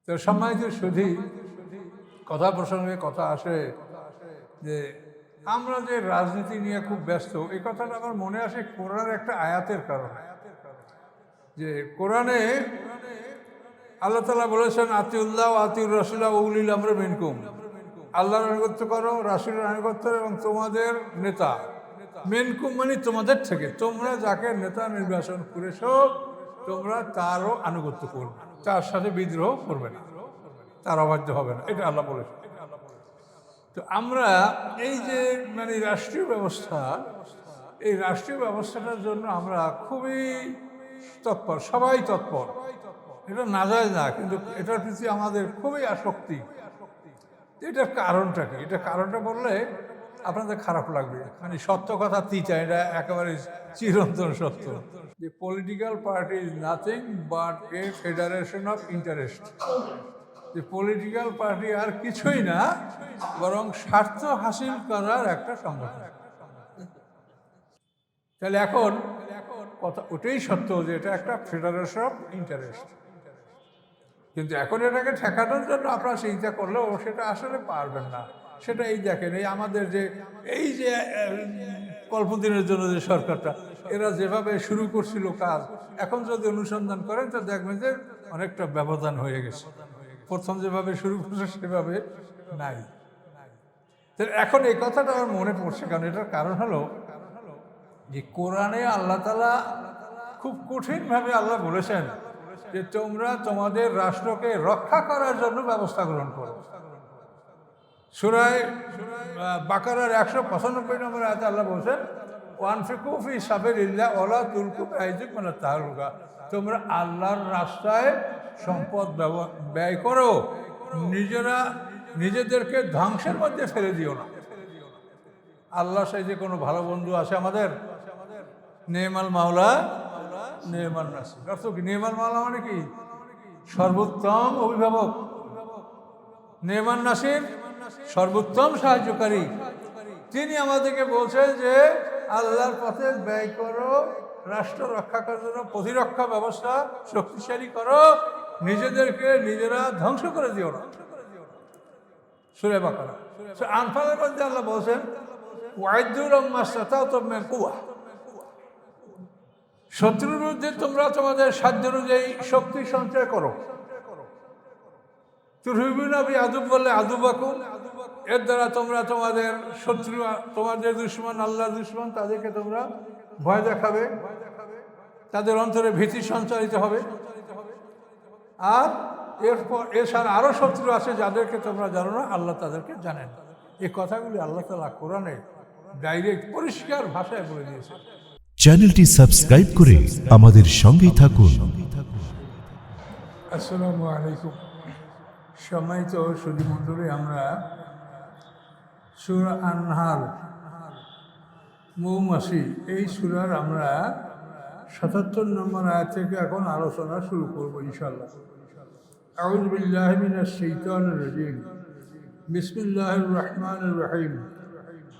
তো সম্মানিত শুধু কথা প্রসঙ্গে কথা আসে যে আমরা যে রাজনীতি নিয়ে খুব ব্যস্ত, এই কথাটা আমার মনে আসে কোরআনের একটা আয়াতের কারণে। যে কোরআনে আল্লাহ তাআলা বলেছেন, আতিউল্লাহ আতিউর রাসূলা উলিল আমরি মিনকুম, আল্লাহর আনুগত্য করো, রাসূলের আনুগত্য এবং তোমাদের নেতা। মিনকুম মানে তোমাদের থেকে, তোমরা যাকে নেতা নির্বাচন করেছো তোমরা তারও আনুগত্য করবে, তার সাথে বিদ্রোহ করবে না, তার অবাধ্য হবে না, এটা আল্লাহ বলেছে। তো আমরা এই যে মানে রাষ্ট্রীয় ব্যবস্থা, এই রাষ্ট্রীয় ব্যবস্থাটার জন্য আমরা খুবই তৎপর, সবাই তৎপর। এটা না যায় না, কিন্তু এটার প্রতি আমাদের খুবই আসক্তি। এটার কারণটা কি? এটা কারণটা বললে আপনাদের খারাপ লাগবে, মানে সত্য কথা তিতা, এটা একেবারে চিরন্তন সত্য। যে political party is nothing but A federation of interest. যে পলিটিক্যাল পার্টি আর কিছুই না, বরং স্বার্থ হাসিল করার একটা সংগঠন। তাহলে এখন কথা ওটাই সত্য যে এটা একটা ফেডারেশন অফ ইন্টারেস্ট, কিন্তু এখন এটাকে ঠেকানোর জন্য আপনারা চিন্তা করলেও সেটা আসলে পারবেন না। সেটা এই দেখেন, এই আমাদের যে এই যে কল্পদিনের জন্য যে সরকারটা, এরা যেভাবে শুরু করছিল কাজ, এখন যদি অনুসন্ধান করেন তো দেখবেন যে অনেকটা ব্যবধান হয়ে গেছে। প্রথম যেভাবে শুরু করছে সেভাবে নাই। এখন এই কথাটা আমার মনে পড়ছে, কারণ এটার কারণ হলো যে কোরআনে আল্লাহ তাআলা খুব কঠিনভাবে আল্লাহ বলেছেন যে তোমরা তোমাদের রাষ্ট্রকে রক্ষা করার জন্য ব্যবস্থা গ্রহণ করো। সূরা বাকারার 195 নম্বর আয়াতে আল্লাহ বলছেন, ওয়ানফিকু ফি সাবিলিল্লাহ ওয়ালা তুলকু বিআইদিকুম ইলা তাহলুকা, তোমরা আল্লাহর রাস্তায় সম্পদ ব্যয় করো, নিজেদেরকে ধ্বংসের মধ্যে ফেলে দিও না। আল্লাহ সেই যে কোনো ভালো বন্ধু আছে আমাদের, নেমাল মাওলা নেমাল নাসির। অর্থ কি? নেমাল মাওলা মানে কি? সর্বোত্তম অভিভাবক। নেমান নাসির সর্বোত্তম সাহায্যকারী। তিনি আমাদেরকে বলছেন যে আল্লাহর পথে ব্যয় করো, রাষ্ট্র রক্ষা করার জন্য প্রতিরক্ষা ব্যবস্থা শক্তিশালী করো, নিজেদেরকে নিজেরা ধ্বংস করে দিও না। সূরা বাকারা। আনফালের মধ্যে আল্লাহ বলছেন, ওয়াইদু লাহুম মাসতাতা'তুম মিন কুওয়া, শত্রুর বিরুদ্ধে তোমরা তোমাদের সাধ্য অনুযায়ী শক্তি সঞ্চয় করো। তুরহিবুনা বিআদুব বললে আদুবাকুম, এর দ্বারা তোমরা তোমাদের শত্রু, তোমাদের দুশমন, আল্লাহর দুশমন, তাদেরকে তোমরা ভয় দেখাবে, তাদের অন্তরে ভীতি সঞ্চারিত হবে। আর এরপর এছাড়া আরও শত্রু আছে যাদেরকে তোমরা জানো না, আল্লাহ তাদেরকে জানেন। এই কথাগুলি আল্লাহ তাআলা কোরআনে ডাইরেক্ট পরিষ্কার ভাষায় বলে দিয়েছে। চ্যানেলটি সাবস্ক্রাইব করে আমাদের সঙ্গেই থাকুন। আসসালামু আলাইকুম। সম্মানিত সুধী মণ্ডলী, আমরা সূরা আন-নাহল, মৌমাছি, এই সূরার আমরা ৭৭ নম্বর আয়াত থেকে এখন আলোচনা শুরু করব ইনশাআল্লাহ। আউযু বিল্লাহি মিনাশ শাইতানির রাজীম। বিসমিল্লাহির রহমানির রহিম।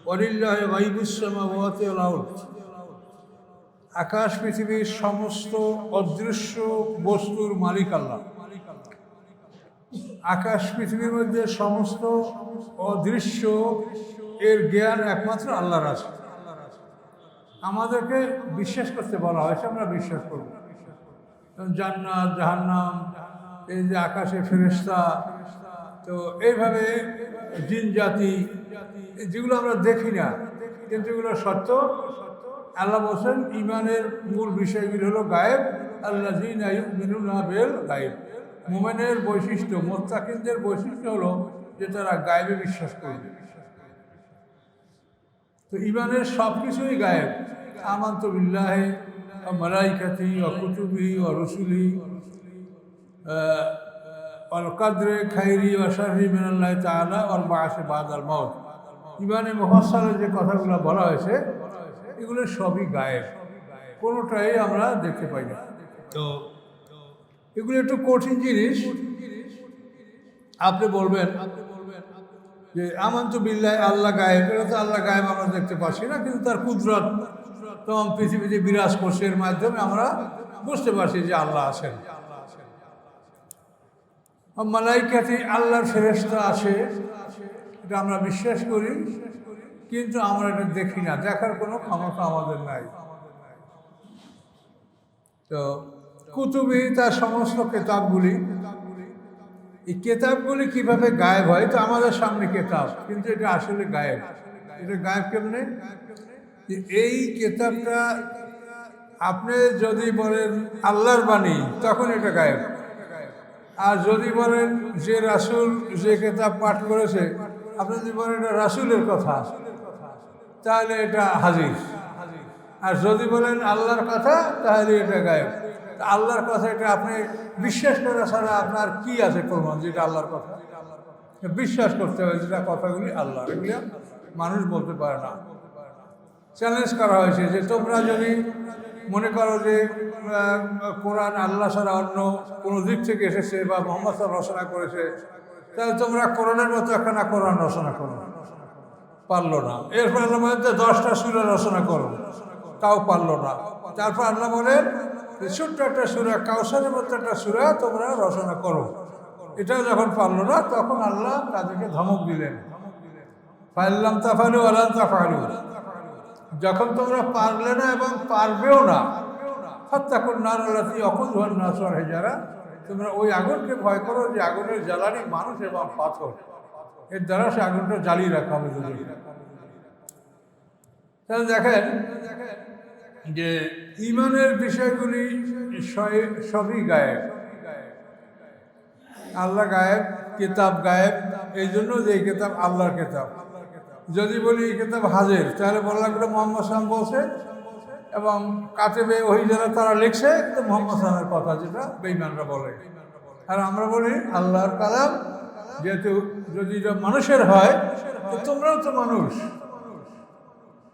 ওয়ালিল্লাহি গায়বুস সামাওয়াতি ওয়াল আরদ, আকাশ পৃথিবীর সমস্ত অদৃশ্য বস্তুর মালিক আল্লাহ। আকাশ পৃথিবীর মধ্যে সমস্ত অদৃশ্য এর জ্ঞান একমাত্র আল্লাহর আছে। আমাদেরকে বিশ্বাস করতে বলা হয়েছে, আমরা বিশ্বাস করব। জান্নাত, জাহান্নাম, এই যে আকাশে ফেরেশতা, তো এইভাবে জিন জাতি, যেগুলো আমরা দেখি না কিন্তু এগুলো সত্য। আল্লাহ বলছেন ঈমানের মূল বিষয়গুলো হলো গায়েব। আল্লাযীনা ইউমিনুনা বিল গায়ব, মুমিনের বৈশিষ্ট্য, মুত্তাকিনদের বৈশিষ্ট্য হলো যে তারা গায়েবে বিশ্বাস করবে। তো ঈমানের সব কিছুই গায়েব। আমানতু বিল্লাহি ওয়া মালাইকাতিহি ওয়া কুতুবিহি ওয়া রুসুলিহি ওয়াল কদরি খাইরি ওয়া শাররি মিনাল্লাহি তাআলা ওয়াল বা'সি বা'দাল মাউত। ঈমানে মুফাসসালে যে কথাগুলো বলা হয়েছে এগুলো সবই গায়েব, কোনোটাই আমরা দেখতে পাই না। তো এগুলো একটু কঠিন জিনিস। আপনি বলবেন যে আমানতু বিল্লাহি, আল্লাহ গায়েব, এটা তো আল্লাহ গায়েব আমরা দেখতে পাচ্ছি না, কিন্তু তার কুদরত তমাম পৃথিবীতে বিরাজ করছে, এর মাধ্যমে আমরা বুঝতে পারছি যে আল্লাহ আছেন। মালাইকাতি আল্লাহর ফেরেশতা আছে, এটা আমরা বিশ্বাস করি, কিন্তু আমরা এটা দেখি না, দেখার কোনো ক্ষমতা আমাদের নাই। তো কুতুবি, তার সমস্ত কেতাবগুলি, এই কেতাবগুলি কিভাবে গায়েব হয়? তো আমাদের সামনে কেতাব, কিন্তু এটা আসলে গায়েব। এটা গায়েব কেমনে? এই কেতাবটা আপনি যদি বলেন আল্লাহর বাণী, তখন এটা গায়েব। আর যদি বলেন যে রাসূল যে কেতাব পাঠ করেছে, আপনি যদি বলেন এটা রাসূলের কথা, তাহলে এটা হাজির। আর যদি বলেন আল্লাহর কথা, তাহলে এটা গায়েব। আল্লাহর কথা এটা আপনি বিশ্বাস করা ছাড়া আপনার কি আছে প্রমাণ যেটা আল্লাহর কথা? বিশ্বাস করতে হবে যেটা কথাগুলি আল্লাহ, এগুলি মানুষ বলতে পারে না। চ্যালেঞ্জ করা হয়েছে যে তোমরা যদি মনে করো যে কোরআন আল্লাহ ছাড়া অন্য কোনো দিক থেকে এসেছে বা মোহাম্মদ সাল্লাল্লাহু আলাইহি ওয়াসাল্লাম রচনা করেছে, তাহলে তোমরা কোরআনের মতো একখানা কোরআন রচনা করো। পারলো না। এরপর আল্লাহ বলেন যে 10টা সূরা রচনা করো, তাও পারলো না। তারপর আল্লাহ বলেন ছোট্ট একটা সূরা, কাউসারের মতো একটা সূরা তোমরা রচনা করো। এটাও যখন পারলো না, তখন আল্লাহ তাদেরকে ধমক দিলেন, ফাইল্লাম তাফালু ওয়ালান তাফালু, যখন তোমরা পারলে না এবং পারবেও না, ফাত্তাকুন নার আল্লাতী ওয়াকুদুহা আন-নাস ওয়াল হিজারা, তোমরা ওই আগুনকে ভয় করো যে আগুনের জ্বালানি মানুষ এবং পাথর, এর দ্বারা সে আগুনটা জ্বালিয়ে রাখা হবে। তাহলে দেখেন যে ঈমানের বিষয়গুলি সবই গায়েব। আল্লাহ গায়েব, কিতাব গায়েব, এই জন্য যে এই কিতাব আল্লাহর কিতাব। যদি বলি এই কিতাব হাজির, তাহলে বললাম এটা মুহাম্মদ সাল্লাল্লাহু আলাইহি ওয়াসাল্লাম বলছে, এবং কাতেবে ওহী যারা তারা লিখছে তো মুহাম্মদ সাল্লাল্লাহু আলাইহি ওয়াসাল্লামের কথা, যেটা বেঈমানরা বলে। আর আমরা বলি আল্লাহর কালাম, যেহেতু যদি এটা মানুষের হয়, তো তোমরাও তো মানুষ।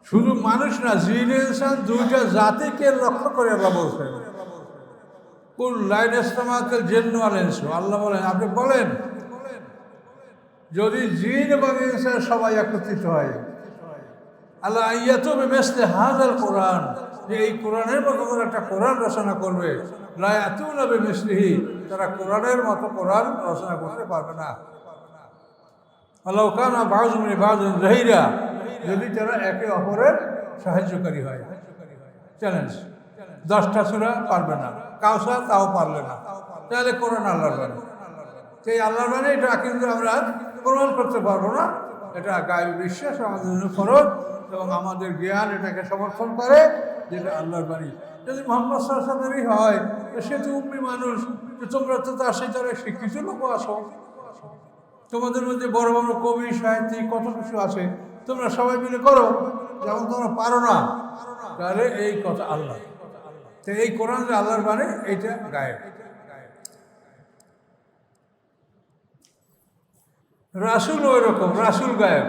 শুধু মানুষ না, জিন ইনসান দুইটা জাতিকে লক্ষ্য করে আল্লাহ বলছেন, কুল লাইন ইসতামাআতিল জিন্নু ওয়াল ইনসু, আল্লাহ বলেন আপনি বলেন যদি জিন এবং ইনসান সবাই একত্রিত হয়, আল্লাহ ইয়াতু বিমিসলি হাযাল কোরআন, যে এই কোরআনের মতো করে একটা কোরআন রচনা করবে, লা ইয়াতুনা বিমিসলিহি, তারা কোরআনের মতো কোরআন রচনা করতে পারবে না। আল্লাহ কানা বাযুহুম লিবাযিন যাহিরা, যদি তারা একে অপরের সাহায্যকারী হয়। চ্যালেঞ্জ, 10টা সূরা পারবে না, কাউসার তাও পারলে না, তাহলে কোরআন আল্লাহর বাণী। সেই আল্লাহর বাণী এটা কিন্তু আমরা প্রমাণ করতে পারবো না, এটা গায়েবী বিশ্বাস আমাদের জন্য ফরজ, এবং আমাদের জ্ঞান এটাকে সমর্থন করে যেটা আল্লাহর বাণী। যদি মুহাম্মদ সাল্লাল্লাহু আলাইহি ওয়াসাল্লামেরই হয়, সে তো উম্মি মানুষ, তোমরা তো তার সেই তারা শিক্ষিত লোক আছো, তোমাদের মধ্যে বড় বড় কবি সাহিত্যিক কত কিছু আছে, তোমরা সবাই মিলে করো, যেমন তোমরা পারো না, তাহলে এই কথা আল্লাহ। তো এই কোরআন যে আল্লাহর বাণী, এইটা গায়েব। রাসূল ওই রকম, রাসূল গায়েব।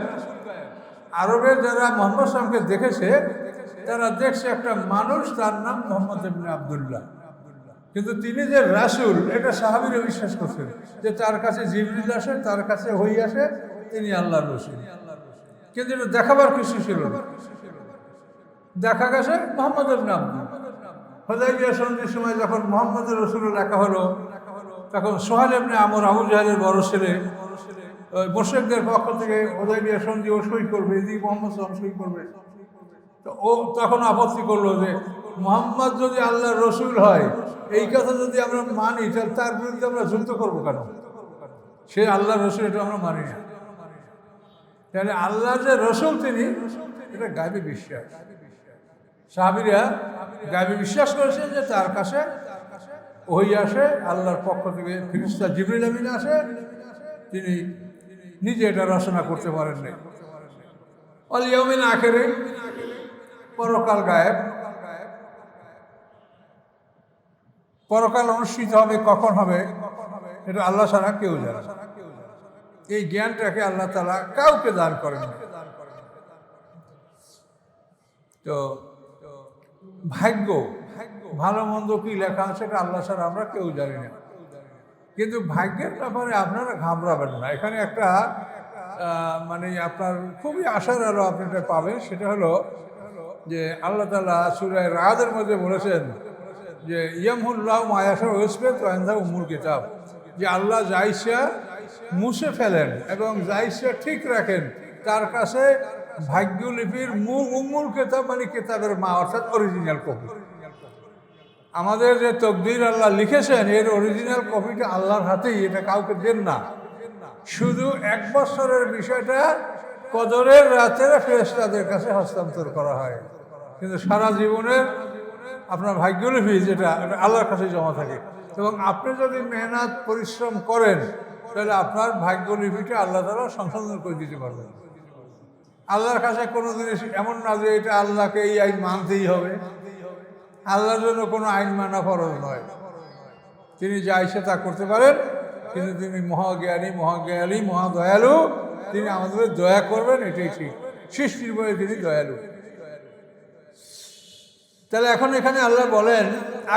আরবের যারা মুহাম্মদ সাল্লাল্লাহু আলাইহি ওয়াসাল্লামকে দেখেছে, তারা দেখছে একটা মানুষ, তার নাম মুহাম্মদ ইবনে আব্দুল্লাহ, কিন্তু তিনি যে রাসূল এটা সাহাবীরা বিশ্বাস করছেন, যে তার কাছে জিবরিল আসে, তার কাছে ওহী আসে, তিনি আল্লাহর রাসূল। কিন্তু এটা দেখাবার কিছু ছিল না। দেখা গেছে মুহাম্মদ ইবনে আব্দুল্লাহ। হুদায়বিয়া সন্ধির সময় যখন মুহাম্মদের রাসূলের লেখা হলো, তখন সোহেল ইবনে আমর, আবু জাহেলের বড় ছেলে, মুশরিকদের পক্ষ থেকে হুদায়বিয়া সন্ধি ও সই করবে, এদিকে মুহাম্মদ সাল্লাল্লাহু আলাইহি ওয়াসাল্লাম সই করবে। তো ও তখন আপত্তি করলো যে মুহাম্মদ যদি আল্লাহর রাসূল হয়, এই কথা যদি আমরা মানি, তাহলে তার বিরুদ্ধে আমরা যুদ্ধ করবো কেন? সে আল্লাহর রাসূল, এটা আমরা মানি না। তাহলে আল্লাহ যে রাসূল তিনি, এটা গায়েবী বিশ্বাস। সাহাবীরা গায়েবী বিশ্বাস করেছেন যে তার কাছে ওহী আসে, আল্লাহর পক্ষ থেকে ফেরেশতা জিবরিল আমিন আসে, তিনি নিজে এটা রচনা করতে পারেন নাই। ওয়াল ইয়াউমিল আখিরে, পরকাল গায়েব। পরকাল অনুষ্ঠিত হবে, কখন হবে, এটা আল্লাহ ছাড়া কেউ জানে না। এই জ্ঞানটাকে আল্লাহ তাআলা কাউকে দান করেন। তো ভাগ্য, ভালো মন্দ কি লেখা আছে সেটা আল্লাহ ছাড়া আমরা কেউ জানি না। কিন্তু ভাগ্যের ব্যাপারে আপনারা ঘাবড়াবেন না। এখানে একটা মানে আপনার খুবই আশার আলো আপনি এটা পাবেন, সেটা হলো যে আল্লাহ তাআলা সূরা রাদের মধ্যে বলেছেন যে ইয়ামহুল্লাহু মা ইয়াশাউ ওয়া ইউসবিত ওয়া ইনদাহু উম্মুল কিতাব, যে আল্লাহ যা ইচ্ছা মুছে ফেলেন এবং যা ইচ্ছা ঠিক রাখেন, তার কাছে ভাগ্যলিপির মূল কেতাব মানে কেতাবের মা, অর্থাৎ অরিজিনাল কপি। আমাদের যে তকদির আল্লাহ লিখেছেন এর অরিজিনাল কপিটা আল্লাহর হাতেই, এটা কাউকে দেন না। শুধু 1 বছরের বিষয়টা কদরের রাতে ফেরেশতাদের কাছে হস্তান্তর করা হয়, কিন্তু সারা জীবনের আপনার ভাগ্যলিপি যেটা আল্লাহর কাছে জমা থাকে। এবং আপনি যদি মেহনত পরিশ্রম করেন তাহলে আপনার ভাগ্যলিপিটা আল্লাহ তাআলা সংশোধন করে দিতে পারবেন। আল্লাহর কাছে কোনো জিনিস এমন না যে এটা আল্লাহকে এই আইন মানতেই হবে। আল্লাহর জন্য কোনো আইন মানা ফরজ নয়, তিনি যা ইচ্ছা তা করতে পারেন, কিন্তু তিনি মহাজ্ঞানী, মহাজ্ঞানী, মহাদয়ালু, তিনি আমাদের দয়া করবেন, এটাই ঠিক। সৃষ্টির বয়ে তিনি দয়ালু। তাহলে এখন এখানে আল্লাহ বলেন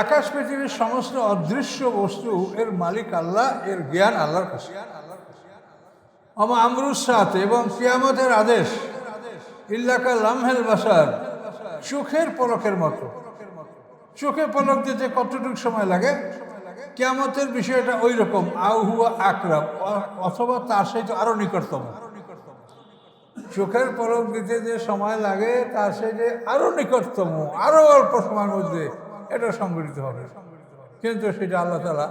আকাশ পৃথিবীর সমস্ত অদৃশ্য বস্তু এর মালিক আল্লাহ, এর জ্ঞান আল্লাহর কাছে। আমরুস সাত, এবং কিয়ামতের আদেশ ইল্লাকা লামহেল বাসার, চোখের পলকের মতো। চোখে পলক দিতে কতটুকু সময় লাগে, কিয়ামতের বিষয়টা ওই রকম। আহুয়া আকরাব, অথবা তার সাথে আরো নিকটতম। চোখের পলক দিতে যে সময় লাগে তার সাথে আরো নিকটতম, আরো অল্প সময়ের মধ্যে এটা সংঘটিত হবে। কিন্তু সেটা আল্লাহ তাআলা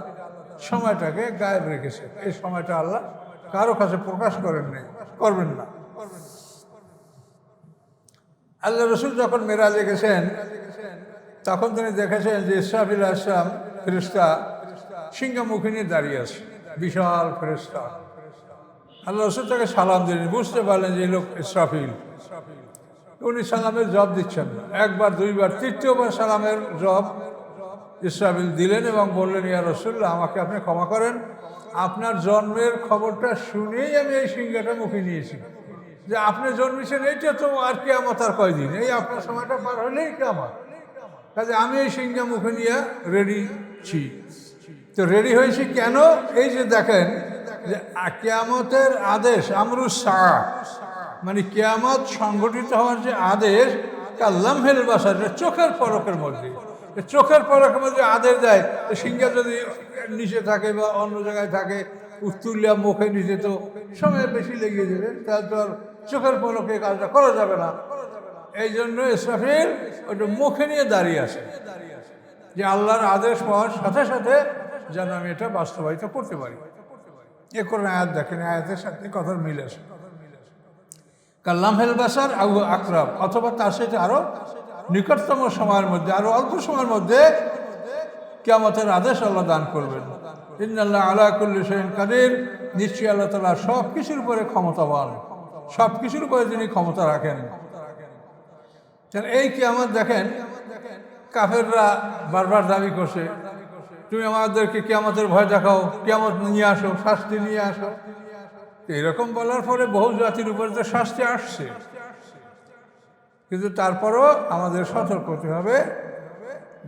সময়টাকে গায়েব রেখেছে। এই সময়টা আল্লাহ কারো কাছে প্রকাশ করবেন না। আল্লাহ রসুল যখন মেরাজে গেছেন তখন তিনি দেখেছেন যে ইসরাফিল আলাইহিস সালাম ফেরেশতা সিংহামুখী নিয়ে দাঁড়িয়ে আছে, বিশাল ফেরেশতা। আল্লাহ রসুল তাকে সালাম দিলেন, বুঝতে পারলেন যে এই লোক ইসরাফিল। উনি সালামের জবাব দিচ্ছেন না, একবার, দুইবার, তৃতীয়বার সালামের জবাব ইসরাফিল দিলেন এবং বললেন, ইয়া রাসূলুল্লাহ, আমাকে আপনি ক্ষমা করেন, আপনার জন্মের খবরটা শুনেই আমি এই সিংহাটা মুখে নিয়েছি। যে আপনি জন্মেছেন এইটা তো আর কিয়ামত আর কয়দিন, এই আপনার সময়টা পার হলেই কিয়ামত। কাজে আমি এই সিংহা মুখে নিয়ে রেডি ছি। তো রেডি হয়েছি কেন? এই যে দেখেন যে কিয়ামতের আদেশ, আমরুস সাআ মানে কিয়ামত সংগঠিত হওয়ার যে আদেশ, কাল্লামহেল বাসার, চোখের পলকের মধ্যে। চোখের পলকের মধ্যে আদেশ দেয়। সিংহা যদি নিচে থাকে বা অন্য জায়গায় থাকে, উত্তুলিয়া মুখে নিচে, তো সময় বেশি লেগে যাবে, তাহলে তো আর চোখের পলকে কাজটা করা যাবে না। এই জন্য ইসরাফিল ওটা মুখে নিয়ে দাঁড়িয়ে আসে যে আল্লাহর আদেশ পাওয়ার সাথে সাথে যেন আমি এটা বাস্তবায়িত করতে পারি। এ কোরআন আয়াত দেখেন, আয়াতের সাথে কথার মিল আছে। কাল্লামহেল বাসার আউ আকরাব, অথবা তার সাথে আরো নিকটতম সময়ের মধ্যে, আরো অল্প সময়ের মধ্যে কিয়ামতের আদেশ আল্লাহ দান করবেন। ইন্নাল্লাহ আলা কুল্লি শাইইন কাদির, নিশ্চয়ই আল্লাহ তাআলা সব কিছুর উপরে ক্ষমতাবান, সব কিছুর উপরে তিনি ক্ষমতা রাখেন। এই কিয়ামত দেখেন, কাফেররা বারবার দাবি করছে, তুমি আমাদেরকে কিয়ামতের ভয় দেখাও, কিয়ামত নিয়ে আসো, শাস্তি নিয়ে আসো। এরকম বলার পরে বহু জাতির উপরে তো শাস্তি আসছে, কিন্তু তারপরও আমাদের সতর্ক হতে হবে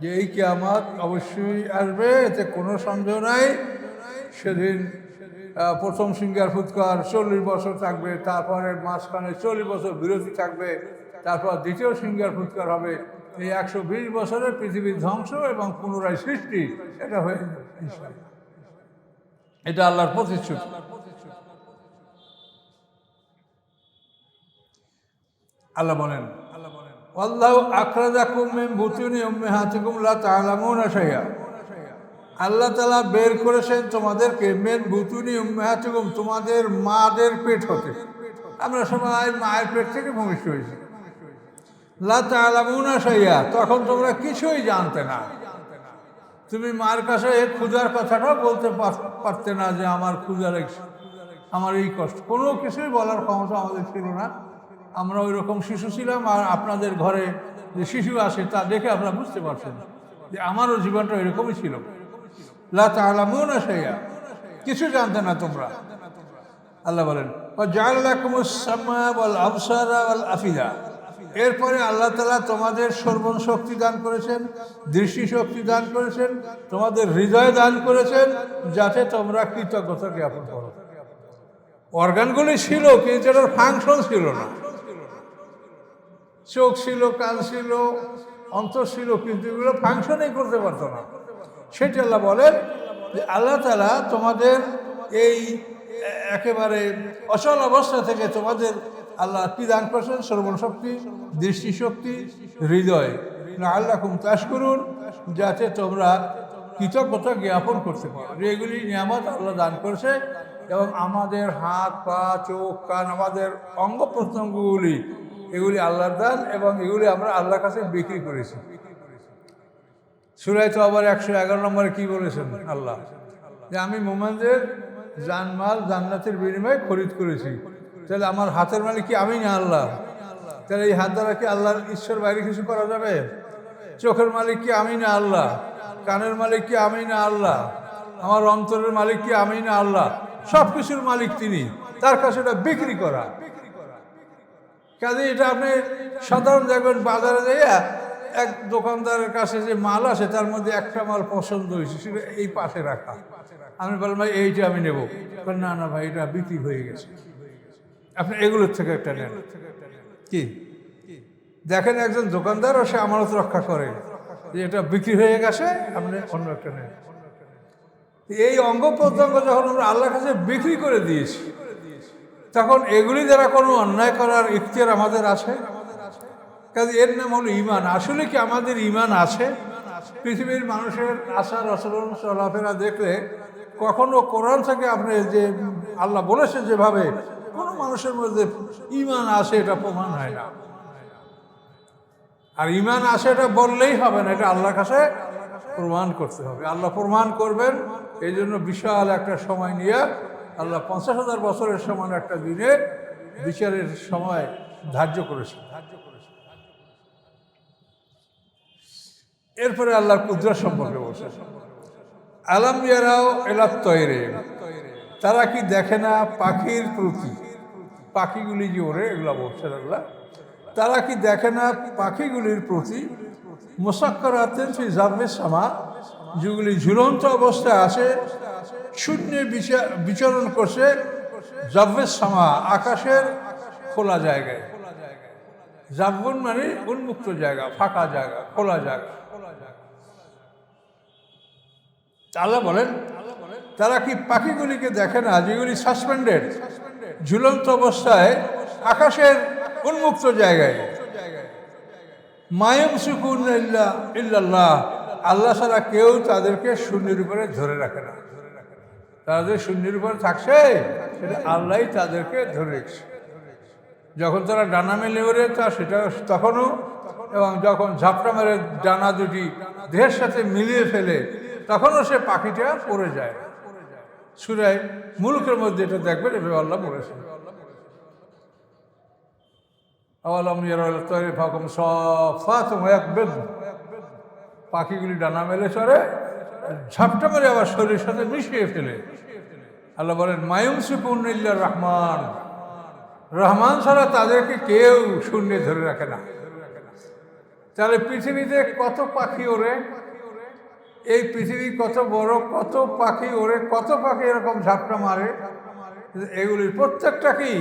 যে এই কিয়ামত অবশ্যই আসবে, এতে কোনো সন্দেহ নাই। সেদিন প্রথম সিংহার ফুৎকার 40 বছর থাকবে, তারপরে মাঝখানে 40 বছর বিরতি থাকবে, তারপর দ্বিতীয় সিংহার ফুৎকার হবে। এই 120 বছরের পৃথিবীর ধ্বংস এবং পুনরায় সৃষ্টি, এটা হয়ে যাবে ইনশাআল্লাহ। এটা আল্লাহর প্রতিশ্রুতি। আল্লাহ বলেন, আল্লাহু আখরাজাকুম মিন বুতুনি উম্মাহাতিকুম লা তা'লামুনা শাইআ, আল্লাহ তাআলা বের করেছেন তোমাদেরকে মিন বুতুনি উম্মাহাতিকুম, তোমাদের মাদের পেট হতে। আমরা সবাই মায়ের পেট থেকে ভূমিষ্ঠ হয়েছি। লা তা'লামুনা শাইআ, তখন তোমরা কিছুই জানতে না। তুমি মার কাছে ক্ষুধার কথাটাও বলতে পারতে না যে আমার ক্ষুধা লাগছে, আমার এই কষ্ট, কোনো কিছুই বলার ক্ষমতা আমাদের ছিল না। আমরা ওই রকম শিশু ছিলাম, আর আপনাদের ঘরে যে শিশু আসে তা দেখে আপনারা বুঝতে পারছেন যে আমারও জীবনটা এরকমই ছিল। লা তা'লামুনা শাইআ, কিছু জানতে না তোমরা। আল্লাহ বলেন, ওয়া জাআলা লাকুমুস সামআ ওয়াল আবসারা ওয়াল আফিদা, এরপরে আল্লাহ তাআলা তোমাদের শ্রবণ শক্তি দান করেছেন, দৃষ্টি শক্তি দান করেছেন, তোমাদের হৃদয় দান করেছেন, যাতে তোমরা কৃতজ্ঞতা জ্ঞাপন করো। অর্গানগুলি ছিল কিন্তু এটার ফাংশন ছিল না। চোখ ছিল, কান ছিল, অন্তর ছিল, কিন্তু এগুলো ফাংশনই করতে পারতো না। সেটা আল্লাহ বলেন যে আল্লাহ তাআলা তোমাদের এই একেবারে অচল অবস্থা থেকে তোমাদের আল্লাহ কি দান করছেন? শ্রবণ শক্তি, দৃষ্টিশক্তি, হৃদয়। লাআল্লাকুম তাশকুরুন, যাতে তোমরা কৃতজ্ঞতা জ্ঞাপন করতে পারো। এগুলি নিয়ামত আল্লাহ দান করছে, এবং আমাদের হাত, পা, চোখ, কান, আমাদের অঙ্গ প্রত্যঙ্গগুলি, এগুলি আল্লাহর দান, এবং এগুলি আমরা আল্লাহর কাছে বিক্রি করেছি। সূরা তাওবার 111 নম্বরে কি বলেছেন আল্লাহ? যে আমি মুমিনদের জানমাল জান্নাতের বিনিময়ে খরিদ করেছি। তাহলে আমার হাতের মালিক কি আমি না আল্লাহ? তাহলে এই হাত দ্বারা কি আল্লাহর ঈশ্বর বাইরে কিছু করা যাবে? চোখের মালিক কি আমি না আল্লাহ? কানের মালিক কি আমি না আল্লাহ? আমার অন্তরের মালিক কি আমি না আল্লাহ? সব কিছুর মালিক তিনি, তার কাছে এটা বিক্রি করা। কাজে এটা আপনি সাধারণ দেখবেন বাজারে যাইয়া এক দোকানদারের কাছে যে মাল আসে তার মধ্যে একটা মাল পছন্দ হয়েছে, সেটা এই পাশে রাখা। আমি বললাম ভাই এইটা আমি নেব, না না ভাই এটা বিক্রি হয়ে গেছে, আপনি এগুলোর থেকে একটা নেন। কি দেখেন একজন দোকানদারও সে আমানত রক্ষা করে যে এটা বিক্রি হয়ে গেছে, আপনি অন্য একটা নেন। এই অঙ্গ প্রত্যঙ্গ যখন আমরা আল্লাহর কাছে বিক্রি করে দিয়েছি, তখন এগুলি দ্বারা কোনো অন্যায় করার ইখতিয়ার আমাদের আছে? কাজে এর নাম হলো ঈমান। আসলে কি আমাদের ঈমান আছে? পৃথিবীর মানুষের আচার আচরণ চলাফেরা দেখলে কখনো কোরআন থেকে আপনি যে আল্লাহ বলেছেন যেভাবে কোনো মানুষের মধ্যে ঈমান আছে এটা প্রমাণ হয় না। আর ঈমান আছে এটা বললেই হবে না, এটা আল্লাহর কাছে প্রমাণ করতে হবে। আল্লাহ প্রমাণ করবেন, এই জন্য বিশাল একটা সময় নিয়ে আল্লাহ 50,000 বছরের সমান একটা দিনে বিচারের সময় ধার্য করেছেন। এরপরে আল্লাহর কুদরত সম্পর্কে বলছে, আলাম ইয়ারাও ইলাত তয়রে, তারা কি দেখে না পাখির প্রতি? পাখিগুলি যে ওরে, এগুলা বলছেন আল্লাহ, তারা কি দেখে না পাখিগুলির প্রতি? মুসাক্কারাতিন ফি জারবিস সামা, যেগুলি ঝুলন্ত অবস্থায় আছে, শূন্যে বিচরণ করছে, জারবিস সামা, আকাশের খোলা জায়গায়। জারবুন মানে উন্মুক্ত জায়গা, ফাঁকা জায়গা, খোলা জায়গা। আল্লাহ বলেন তারা কি পাখিগুলিকে দেখে না যেগুলি সাসপেন্ডেড, ঝুলন্ত অবস্থায় আকাশের উন্মুক্ত জায়গায়? মায়ুম সুকুন ইল্লাল্লাহ, আল্লাহ ছাড়া কেউ তাদেরকে শূন্যের উপরে ধরে রাখে না। তারা যে শূন্যের উপরে থাকছে সেটা আল্লাহই তাদেরকে ধরে রেখেছে। যখন তারা ডানা মেলে ওরে তা সেটা তখনও, এবং যখন ঝাপটা মেরে ডানা দুটি দেহের সাথে মিলিয়ে ফেলে তখনও সে পাখিটা পড়ে যায়। সূরা মুলকের মধ্যে এটা দেখবেন, এভাবে আল্লাহ বলেছেন, আওয়ালাম ইয়ারাল তায়রা ফাকুম সাফাতুন ওয়া ইয়াকবিদ, পাখিগুলি ডানা মেলে চড়ে, ঝাপটা মেরে আবার শরীরের সাথে মিশিয়ে ফেলে। আল্লাহ বলেন মায়ুমসিকুন ইল্লা রহমান, রহমান ছাড়া তাদেরকে কেউ শূন্যে ধরে রাখে না। তাহলে পৃথিবীতে কত পাখি ওড়ে, এই পৃথিবী কত বড়, কত পাখি ওড়ে, কত পাখি এরকম ঝাপটা মারে, এগুলির প্রত্যেকটাকেই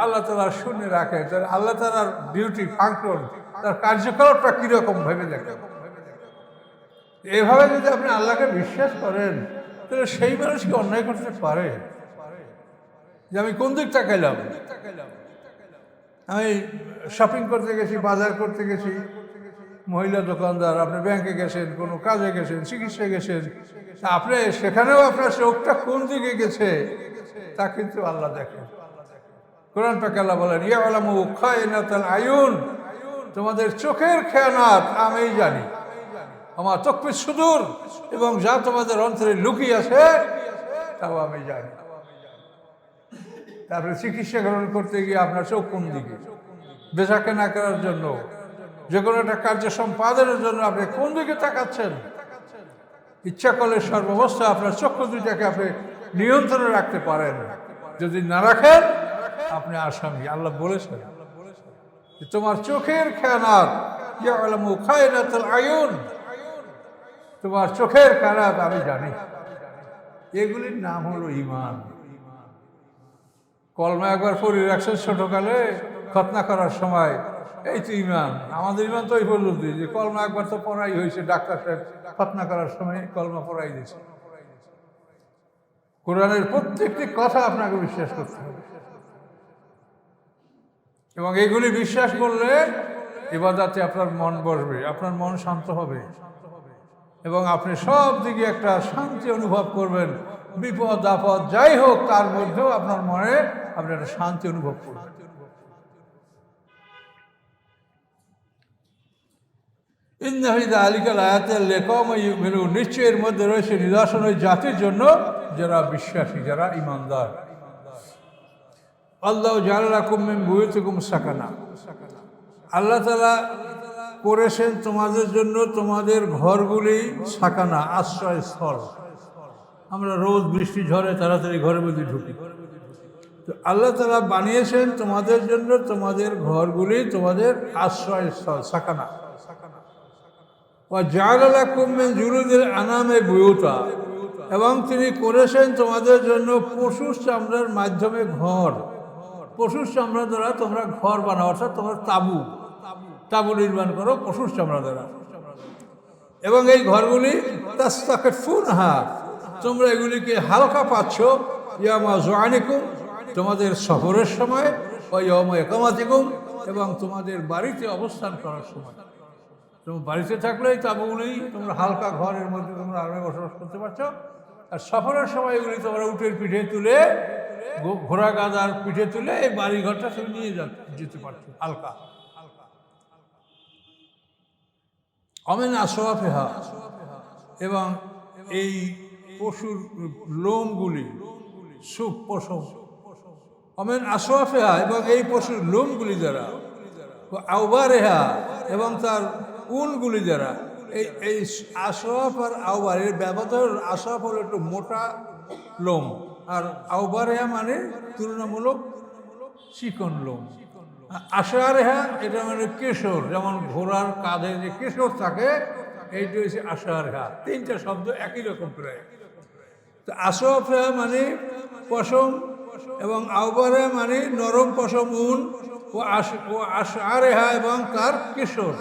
আল্লাহ তাআলা শূন্যে রাখে। তাহলে আল্লাহ তাআলার ডিউটি ফাংশন, তার কার্যকলাপটা কীরকম ভেবে দেখেন। এভাবে যদি আপনি আল্লাহকে বিশ্বাস করেন, তাহলে সেই মানুষ কি অন্যায় করতে পারে? যে আমি কোন দিক তাকাইলাম, আমি শপিং করতে গেছি, বাজার করতে গেছি, মহিলা দোকানদার, আপনি ব্যাংকে গেছেন, কোনো কাজে গেছেন, চিকিৎসায় গেছেন, আপনি সেখানেও আপনার চোখটা কোন দিকে গেছে তা কিন্তু আল্লাহ দেখেন। কোরআন পাকে আল্লাহ বলেন ইয়ালামু খায়নাতাল আয়ুন, তোমাদের চোখের খেয়ানাত আমি জানি, আমার তকফি সুদূর, এবং যা তোমাদের অন্তরে লুকিয়ে আছে তাও আমি জানি। তারপরে চিকিৎসা গ্রহণ করতে গিয়ে আপনার চোখ কোন দিকে, বেচা কেনা করার জন্য, যে কোনো একটা কার্য সম্পাদনের জন্য আপনি কোন দিকে তাকাচ্ছেন, ইচ্ছা করলে সর্বাবস্থা আপনার চক্ষু দুইটাকে আপনি নিয়ন্ত্রণে রাখতে পারেন। যদি না রাখেন আপনি আসামি। আল্লাহ বলেছেন তোমার চোখের খেয়ানাত ইয়ালামু খায়নাতাল আয়ুন, তোমার চোখের খেয়ানাত আমি জানি। এগুলির নাম হলো ঈমান। কলমা একবার পড়ে রাখছেন ছোটকালে খতনা করার সময়, এই তো ঈমান। আমাদের ঈমান তো এই পর্যন্তই যে কলমা একবার তো পড়াই হয়েছে, ডাক্তার সাহেব খতনা করার সময় কলমা পড়াই দিয়েছে। কোরআনের প্রত্যেকটি কথা আপনাকে বিশ্বাস করতে হবে, এবং এগুলি বিশ্বাস করলে ইবাদতে আপনার মন বসবে, আপনার মন শান্ত হবে, এবং আপনি সব দিকে একটা শান্তি অনুভব করবেন। বিপদ আপদ যাই হোক তার মধ্যেও আপনার মনে আপনি একটা শান্তি অনুভব করবেন। ইন্না ফি যালিকা লাআয়াতান লিকাওমিন ইউমিনুন, নিশ্চয়ের মধ্যে রয়েছে নিদর্শন ওই জাতির জন্য যারা বিশ্বাসী, যারা ঈমানদার। আল্লাহু জাআলা লাকুম মিন বুয়ুতিকুম সাকানা, আল্লাহ তাআলা করেছেন তোমাদের জন্য তোমাদের ঘরগুলি সাকানা, আশ্রয়স্থল। আমরা রোজ বৃষ্টি ঝড়ে তাড়াতাড়ি ঘরের মধ্যে ঢুকি, তো আল্লাহ তাআলা বানিয়েছেন তোমাদের জন্য তোমাদের ঘরগুলি তোমাদের আশ্রয়স্থল, সাকানা। ওয়া জাআলা লাকুম মিন জুলুদিল আনামে বুয়ুতা, এবং তিনি করেছেন তোমাদের জন্য পশুর চামড়ার মাধ্যমে ঘর। পশুর চামড়া দ্বারা তোমরা ঘর বানাও, অর্থাৎ তোমরা তাবু নির্মাণ করো পশুর চামড়া দ্বারা। এবং এই ঘরগুলি তাস্তাকিফুনহা, তোমরা এগুলিকে হালকা পাচ্ছ, ইয়ামা যুআনিকুম, তোমাদের সফরের সময়, ওয়া ইয়ামা ইকামাতিকুম, এবং তোমাদের বাড়িতে অবস্থান করার সময়। তোমরা বাড়িতে থাকলে এই তাবুগুলি তোমরা হালকা ঘরের মধ্যে তোমরা আরামে বসবাস করতে পারছো, আর সফরের সময় এগুলি তোমরা উটের পিঠে তুলে, ঘোড়া গাদার পিঠে তুলে এই বাড়ি ঘরটা তুমি নিয়ে যেতে পারছো হালকা। অমেন আসওয়াফিহা, এবং এই পশুর লোমগুলি, সুখ পশম, অমেন আসওয়াফিহা, এবং এই পশুর লোমগুলি দ্বারা, আওবারেহা, এবং তার উনগুলি দ্বারা। এই আসওয়াফ আর আওবার এর ব্যবধান, আসওয়াফ হলো একটু মোটা লোম, আর আওবারেহা মানে তুলনামূলক চিকন লোম। আশারেহা এটা মানে কেশর, যেমন ঘোড়ার কাঁধে যে কেশর থাকে এইটা হচ্ছে আশারেহা। তিনটা শব্দ একই রকম প্রায়। তো আসওয়াফেহা মানে পশম, এবং আওবারেহা মানে নরম পশম উন, ও আশারেহা এবং তার কেশর,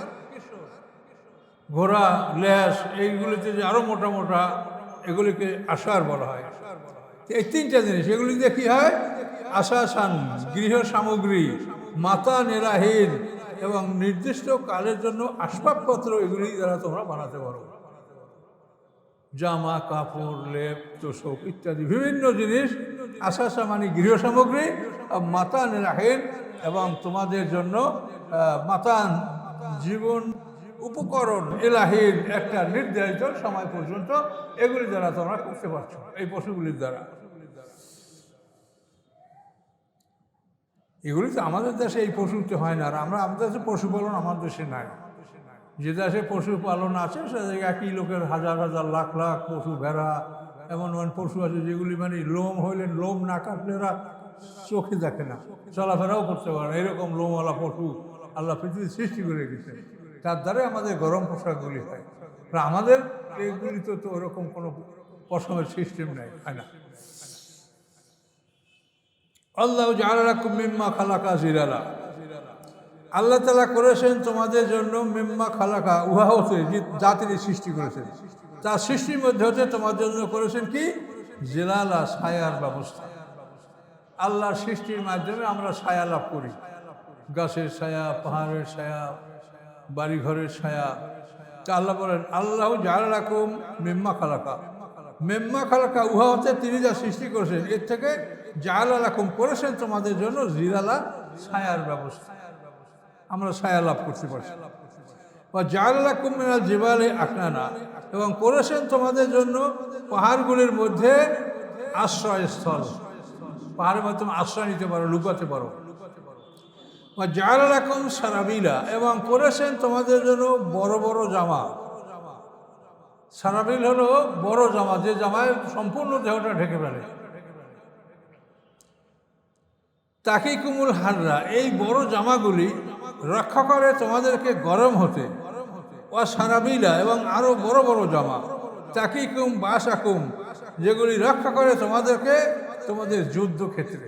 ঘোড়া ল্যাস এইগুলিতে যে আরো মোটা মোটা, এগুলিকে আশার বলা হয়। এই তিনটা জিনিস, এগুলি দিয়ে কি হয়? আশাসান, গৃহ সামগ্রী, মাতা নেরাহীন, এবং নির্দিষ্ট কালের জন্য আসবাবপত্র এগুলি দ্বারা তোমরা বানাতে পারো। জামা কাপড়, লেপ তোষক ইত্যাদি বিভিন্ন জিনিস। আশাসা মানে গৃহ সামগ্রী, আর মাতা নেরাহীন, এবং তোমাদের জন্য মাতান জীবন উপকরণ, এলাহির একটা নির্ধারিত সময় পর্যন্ত এগুলি দ্বারা তোমরা করতে পারছো, এই পশুগুলির দ্বারা। এগুলি তো আমাদের দেশে এই পশুতে হয় না, আর আমাদের দেশে পশুপালন আমার দেশে নাই। যে দেশে পশুপালন আছে সে জায়গায় একই লোকের হাজার হাজার লাখ লাখ পশু, ভেড়া, এমন এমন পশু আছে যেগুলি মানে লোম হইলে লোম না কাটলে এরা চোখে দেখে না, চলাফেরাও করতে পারে না। এরকম লোমওয়ালা পশু আল্লাহ পৃথিবী সৃষ্টি করে গেছে, তার দ্বারা আমাদের গরম পোশাকগুলি হয়। আমাদের এইগুলিতে তো ওরকম কোনো পশমের সিস্টেম নেই, হয় না। আল্লাহু জাআলা লাকুম মিম্মা খালাকা জিলালা, আল্লাহ তাআলা করেছেন তোমাদের জন্য মিম্মা খালাকা, উহা হতে যা তিনি সৃষ্টি করেছেন, তার সৃষ্টির মধ্যে হতে তোমাদের জন্য করেছেন কি? জিলালা, ছায়ার ব্যবস্থা। আল্লাহর সৃষ্টির মাধ্যমে আমরা ছায়া লাভ করি, গাছের ছায়া, পাহাড়ের ছায়া, বাড়িঘরের ছায়া। তা আল্লাহ বলেন আল্লাহু জাআলা লাকুম মিম্মা খালাকা, মিম্মা খালাকা উহা হতে তিনি যা সৃষ্টি করেছেন, এর থেকে জাআলা লাকুম করেছেন তোমাদের জন্য জিলালা, ছায়ার ব্যবস্থা। আমরা ছায়া লাভ করতে পারছি। বা জাআলা লাকুম মিনাল জিবালি আকনানা, এবং করেছেন তোমাদের জন্য পাহাড়গুলির মধ্যে আশ্রয়স্থল, পাহাড়ের মাধ্যমে আশ্রয় নিতে পারো, লুকাতে পারো। বা জাআলা লাকুম সারাবিলা, এবং করেছেন তোমাদের জন্য বড় বড় জামা। সারাবিল হলো বড় জামা, যে জামায় সম্পূর্ণ দেহটা ঢেকে ফেলে। তাকিকুমুল হাররা, এই বড় জামাগুলি রক্ষা করে তোমাদেরকে গরম হতে। ও সারাবিলা, এবং আরো বড় বড় জামা। তাকিকুম বাসাকুম, যেগুলি রক্ষা করে তোমাদেরকে তোমাদের যুদ্ধক্ষেত্রে।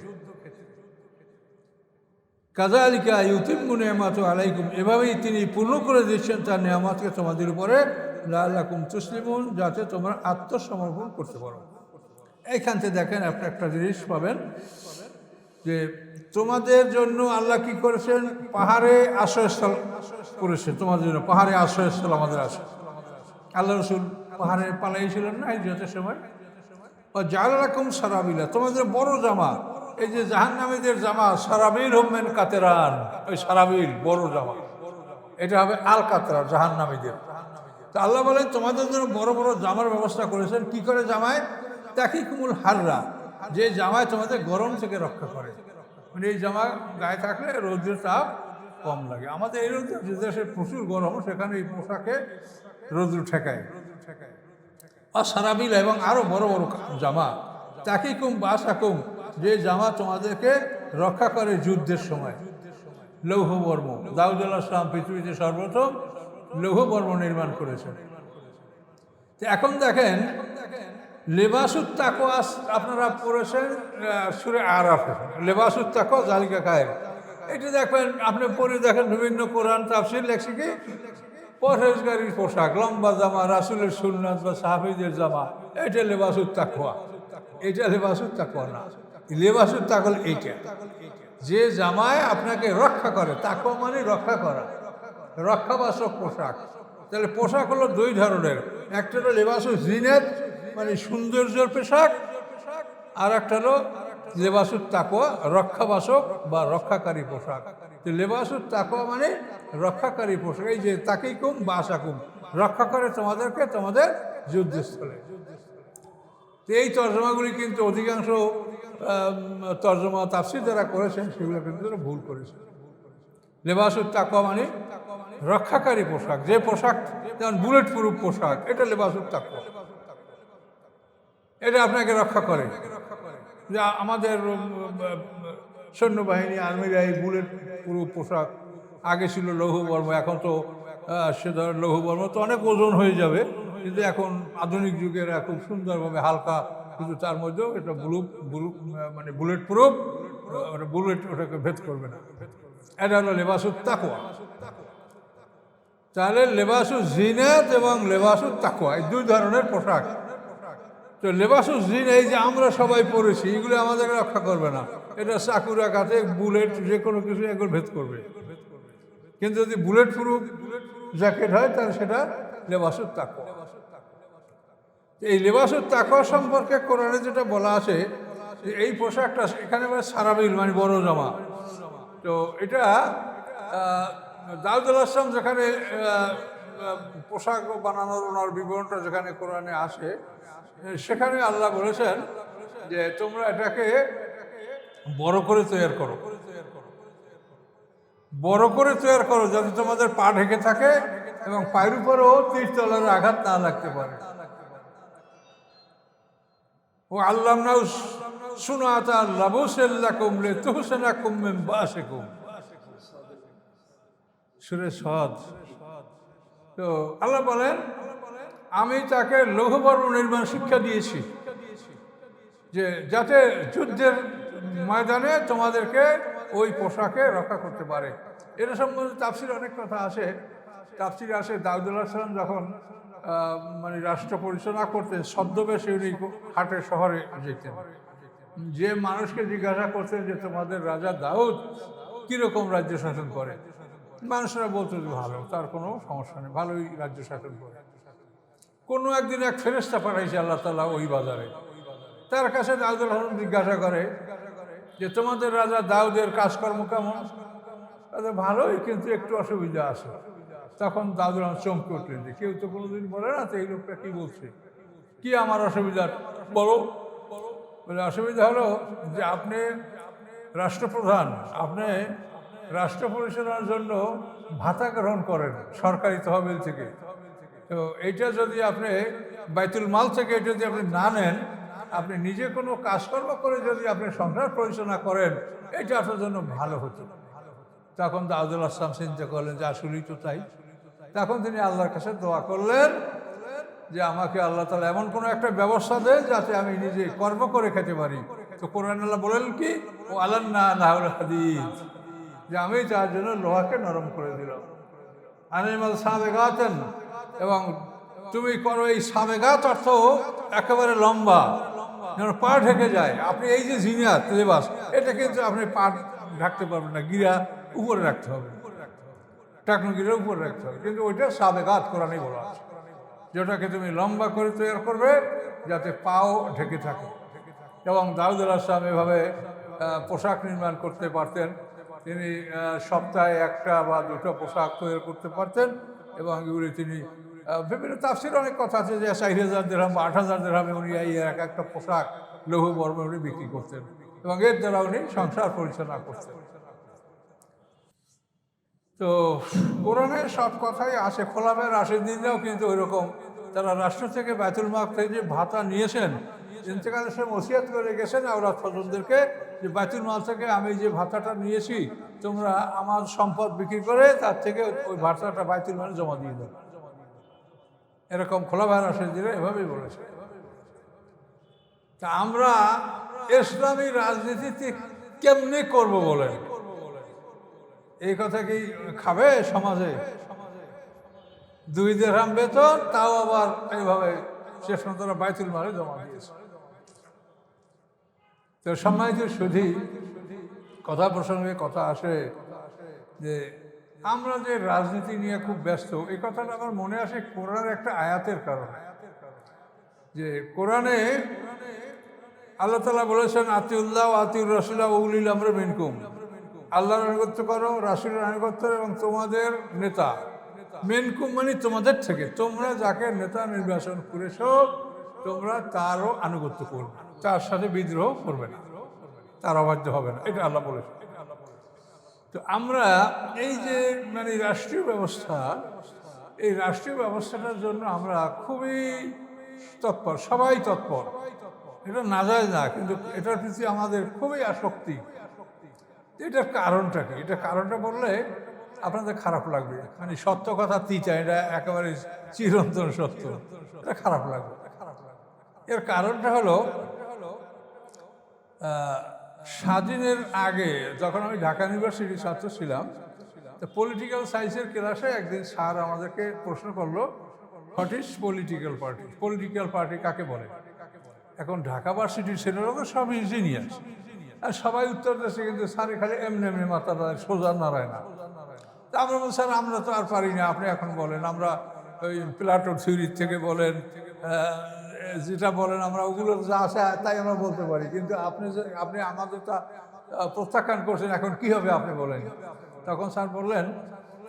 কাযালিকা ইউতিম্মু নি'মাতাহু আলাইকুম, এভাবেই তিনি পূর্ণ করে দিচ্ছেন তার নিয়ামতকে তোমাদের উপরে, লাআল্লাকুম তুসলিমুন, যাতে তোমরা আত্মসমর্পণ করতে পারো। এইখান থেকে দেখেন আপনি একটা জিনিস পাবেন যে তোমাদের জন্য আল্লাহ কি করেছেন, পাহাড়ে আশ্রয়স্থল করেছে তোমাদের জন্য, পাহাড়ে আশ্রয়স্থল আমাদের আছে। আল্লাহ রসুল পাহাড়ে পালাইছিলেন না হিজরতের সময়। জালালাকুম সারাবিলা, তোমাদের বড় জামা, এই যে জাহান্নামীদের জামা, সারাবিল হোমেন কাতেরান, ওই সারাবিল বড় জামা, এটা হবে আল কাতরা জাহান্নামীদের। তো আল্লাহ বলেন তোমাদের জন্য বড় বড় জামার ব্যবস্থা করেছেন। কি করে জামায়? তাকিকুমুল হাররা, যে জামায় তোমাদের গরম থেকে রক্ষা করে। মানে এই জামা গায়ে থাকলে রৌদ্রের তাপ কম লাগে। আমাদের এই রৌদ্র যে দেশে প্রচুর গরম, সেখানে এই পোশাকে রৌদ্র ঠেকায়। আর সারাবিল, এবং আরো বড় বড় জামা, তাকিকুম বাসাকুম, যে জামা তোমাদেরকে রক্ষা করে যুদ্ধের সময়। লৌহ বর্ম, দাউদ আলাইহিস সালাম পৃথিবীতে সর্বপ্রথম লৌহ বর্ম নির্মাণ করেছেন। তো এখন দেখেন লেবাসুত তাকওয়া আপনারা পড়েছেন সূরা আরাফে, লেবাসুত তাকওয়া যালিকা খায়র। এটা দেখবেন, আপনি পড়ে দেখেন বিভিন্ন কোরআন তাফসীর লেখছে কি পরহেজগারির পোশাক, লম্বা জামা, রাসূলের সুন্নাত বা সাহাবীদের জামা, এটা লেবাসুত তাকওয়া। এটা লেবাসুত তাকওয়া না। লেবাসুত তাকওয়া এইটা, যে জামায় আপনাকে রক্ষা করে। তাকওয়া মানে রক্ষা করা, রক্ষাবাসক পোশাক। তাহলে পোশাক হলো দুই ধরনের, একটা হলো লেবাসুল জিনাত মানে সৌন্দর্যের পোশাক, আর একটা হলো লেবাসুত তাকওয়া রক্ষাবাসক বা রক্ষাকারী পোশাক। তো লেবাসুত তাকওয়া মানে রক্ষাকারী পোশাক। এই যে তাকিকুম বাসাকুম, রক্ষা করে তোমাদেরকে তোমাদের যুদ্ধস্থলে। তো এই তর্জমাগুলি কিন্তু অধিকাংশ তর্জমা তাফসীর যারা করেছেন সেগুলো কিন্তু তারা ভুল করেছে। লেবাসুত তাকওয়া মানে রক্ষাকারী পোশাক, যে পোশাক যেমন বুলেট প্রুফ পোশাক, এটা লেবাসুত তাকওয়া, এটা আপনাকে রক্ষা করে। যা আমাদের সৈন্যবাহিনী আর্মিরা এই বুলেট প্রুফ পোশাক, আগে ছিল লৌহ বর্ম, এখন তো সে ধরনের লৌহ বর্ম তো অনেক ওজন হয়ে যাবে, কিন্তু এখন আধুনিক যুগের খুব সুন্দরভাবে হালকা, কিন্তু তার মধ্যেও এটা মানে বুলেট প্রুফ, বুলেট ওটাকে ভেদ করবে না। এটা হলো লেবাসুত তাকওয়া। তাহলে লেবাসুল জিনাত এবং লেবাসুত তাকওয়া এই দুই ধরনের পোশাক। তো লেবাসুল জিন, এই যে আমরা সবাই পরেছি, এগুলো আমাদেরকে রক্ষা করবে না। এটা চাকুরা কাছে বুলেট যে কোনো কিছু এগুলো ভেদ করবে। কিন্তু যদি বুলেট প্রুফ জ্যাকেট হয় তাহলে সেটা লেবাসুত তাকওয়া। এই লেবাসুত তাকওয়া সম্পর্কে কোরআনে যেটা বলা আছে, এই পোশাকটা এখানে সারাবিল মানে বড় জামা। তো এটা দাউদ আলাইহিস সালাম যেখানে পোশাক বানানোর ওনার বিবরণটা যেখানে কোরআনে আসে, সেখানে আল্লাহ বলেছেন যে তোমরা এটাকে বড় করে তৈরি করো, বড় করে তৈরি করো, যাতে তোমাদের পা ঢেকে থাকে এবং পায়ের উপরেও তীর তলার আঘাত না লাগতে পারে। ও আল্লামনা সুনাতা লাবুসাল্লাকুম লিতুহসিনাকুম মিন বাসিকুম, সূরা সাদ। তো আল্লাহ বলেন আমি তাকে লৌহ বর্ম নির্মাণ শিক্ষা দিয়েছি, যে যাতে যুদ্ধের ময়দানে তোমাদেরকে ওই পোশাকে রক্ষা করতে পারে। এটা সম্বন্ধে তাফসীরে অনেক কথা আসে। তাফসীরে আসে দাউদ আলাইহিস সালাম যখন মানে রাষ্ট্র পরিচালনা করতেন, ছদ্মবেশে উনি হাটে শহরে যেতেন, যে মানুষকে জিজ্ঞাসা করতেন যে তোমাদের রাজা দাউদ কীরকম রাজ্য শাসন করে, মানুষরা বলতো যে ভালো, তার কোনো সমস্যা নেই, ভালোই রাজ্য শাসন করে। কোনো একদিন এক ফেরেশতা পাঠাইছে আল্লাহ তাআলা ওই বাজারে, তার কাছে দাউদ আলাইহিস সালাম জিজ্ঞাসা করে যে তোমাদের রাজা দাউদের কাজকর্ম কেমন? তাদের ভালোই, কিন্তু একটু অসুবিধা আছে। তখন দাউদ আলাইহিস সালাম চমকে উঠলেন যে কেউ তো কোনোদিন বলে না, তো এই লোকটা কি বলছে, কি আমার অসুবিধা বলো। বলে অসুবিধা হলো যে আপনি রাষ্ট্রপ্রধান, আপনি রাষ্ট্র পরিচালনার জন্য ভাতা গ্রহণ করেন সরকারি তহবিল থেকে। তো এইটা যদি আপনি বাইতুল মাল থেকে এটা যদি আপনি না নেন, আপনি নিজে কোনো কাজকর্ম করে যদি আপনি সংসার পরিচালনা করেন, এটা আপনার জন্য ভালো হতো। তখন দাউদ আলাইহিস সালাম চিন্তা করলেন যে আসলেই তো তাই। তখন তিনি আল্লাহর কাছে দোয়া করলেন যে আমাকে আল্লাহ তাআলা এমন কোনো একটা ব্যবস্থা দেন যাতে আমি নিজে কর্ম করে খেতে পারি। তো কোরআন আল্লাহ বলেন কি, ও আলান্না লাহুল হাদিদ, যে আমি তার জন্য লোহাকে নরম করে দিলাম। আনিমাল সাবেগাতেন, এবং তুমি করো এই সাবেগাত অর্থ একেবারে লম্বা, যেন পা ঢেকে যায়। আপনি এই যে জিনিয়াত লেবাস, এটা কিন্তু আপনি পা ঢাকতে পারবেন না, গিরা উপরে রাখতে হবে, টাকনু গিরা উপরে রাখতে হবে। কিন্তু ওইটা সাবেকাত কোরআনেই বলা আছে, যেটাকে তুমি লম্বা করে তৈরি করবে যাতে পাও ঢেকে থাকে। এবং দাউদ আলাইহিস সালাম এভাবে পোশাক নির্মাণ করতে পারতেন। তিনি সপ্তাহে একটা বা দুটো পোশাক তৈরি করতে পারতেন, এবং এগুলি তিনি বিভিন্ন তাফসীরে অনেক কথা আছে যে 40,000 দিরহাম বা 8,000 দিরহামে উনি এই এক একটা পোশাক লৌহ বর্মে উনি বিক্রি করতেন, এবং এর দ্বারা উনি সংসার পরিচালনা করতেন। তো কোরআনের সব কথাই আসে, খোলাফায়ে রাশিদিনরাও কিন্তু ওইরকম, তারা রাষ্ট্র থেকে বাইতুল মাল থেকে যে ভাতা নিয়েছেন, ইন্তেকালের সময় ওসিয়াত করে গেছেন আওলাদ ফজলদেরকে যে বাইতুল মাল থেকে আমি যে ভাতাটা নিয়েছি তোমরা আমার সম্পদ বিক্রি করে তার থেকে ওই ভাতাটা বাইতুল মালে জমা দিয়ে দাও। এরকম খোলাফায়ে রাশিদিনরা এভাবেই বলেছে। তা আমরা ইসলামী রাজনীতিতে কেমনে করব বলেন? এই কথা কি খাবে সমাজে? 2 দিরহাম বেতন, তাও আবার এইভাবে শেষ পর্যন্ত বাইতুল মালে জমা দিয়েছে। তো সম্মানিত সুধী, কথা প্রসঙ্গে কথা আসে যে আমরা যে রাজনীতি নিয়ে খুব ব্যস্ত, এই কথাটা আমার মনে আসে কোরআনের একটা আয়াতের কারণে। যে কোরআনে আল্লাহ তাআলা বলেছেন আতিউল্লাহ আতিউর রাসূলা উলিল আমরি মিনকুম, আল্লাহর আনুগত্য করো, রাসূলের আনুগত্য, এবং তোমাদের নেতা মিনকুম মানে তোমাদের থেকে, তোমরা যাকে নেতা নির্বাচন করেছো তোমরা তারও আনুগত্য করবে, তার সাথে বিদ্রোহ করবে না, তার অবাধ্য হবে না, এটা আল্লাহ বলেছে। তো আমরা এই যে মানে রাষ্ট্রীয় ব্যবস্থা, এই রাষ্ট্রীয় ব্যবস্থাটার জন্য আমরা খুবই তৎপর, সবাই তৎপর। এটা না যায় না, কিন্তু এটার প্রতি আমাদের খুবই আসক্তি। এটার কারণটা কি? এটা কারণটা বললে আপনাদের খারাপ লাগবে, মানে সত্য কথা তিতা, এটা একেবারে চিরন্তন সত্য, এটা খারাপ লাগবে। এর কারণটা হলো স্বাধীনের আগে যখন আমি ঢাকা ইউনিভার্সিটির ছাত্র ছিলাম, তো পলিটিক্যাল সায়েন্সের ক্লাসে একদিন স্যার আমাদেরকে প্রশ্ন করলো, what is political party? Political party কাকে বলে? এখন ঢাকা ভার্সিটির ছেলেরা তো সব ইঞ্জিনিয়ার, আর সবাই উত্তর দিচ্ছে, কিন্তু স্যারে খালি এমনি এমনি মাথা সোজা নাড়ায় না। তা আমরা বলি, স্যার আমরা তো আর পারি না, আপনি এখন বলেন। আমরা ওই প্লাটো থিওরির থেকে বলেন, যেটা বলেন আমরা ওগুলো যা আছে তাই আমরা বলতে পারি, কিন্তু আপনি আমাদের তা প্রত্যাখ্যান করছেন, এখন কি হবে আপনি বলেন। তখন স্যার বললেন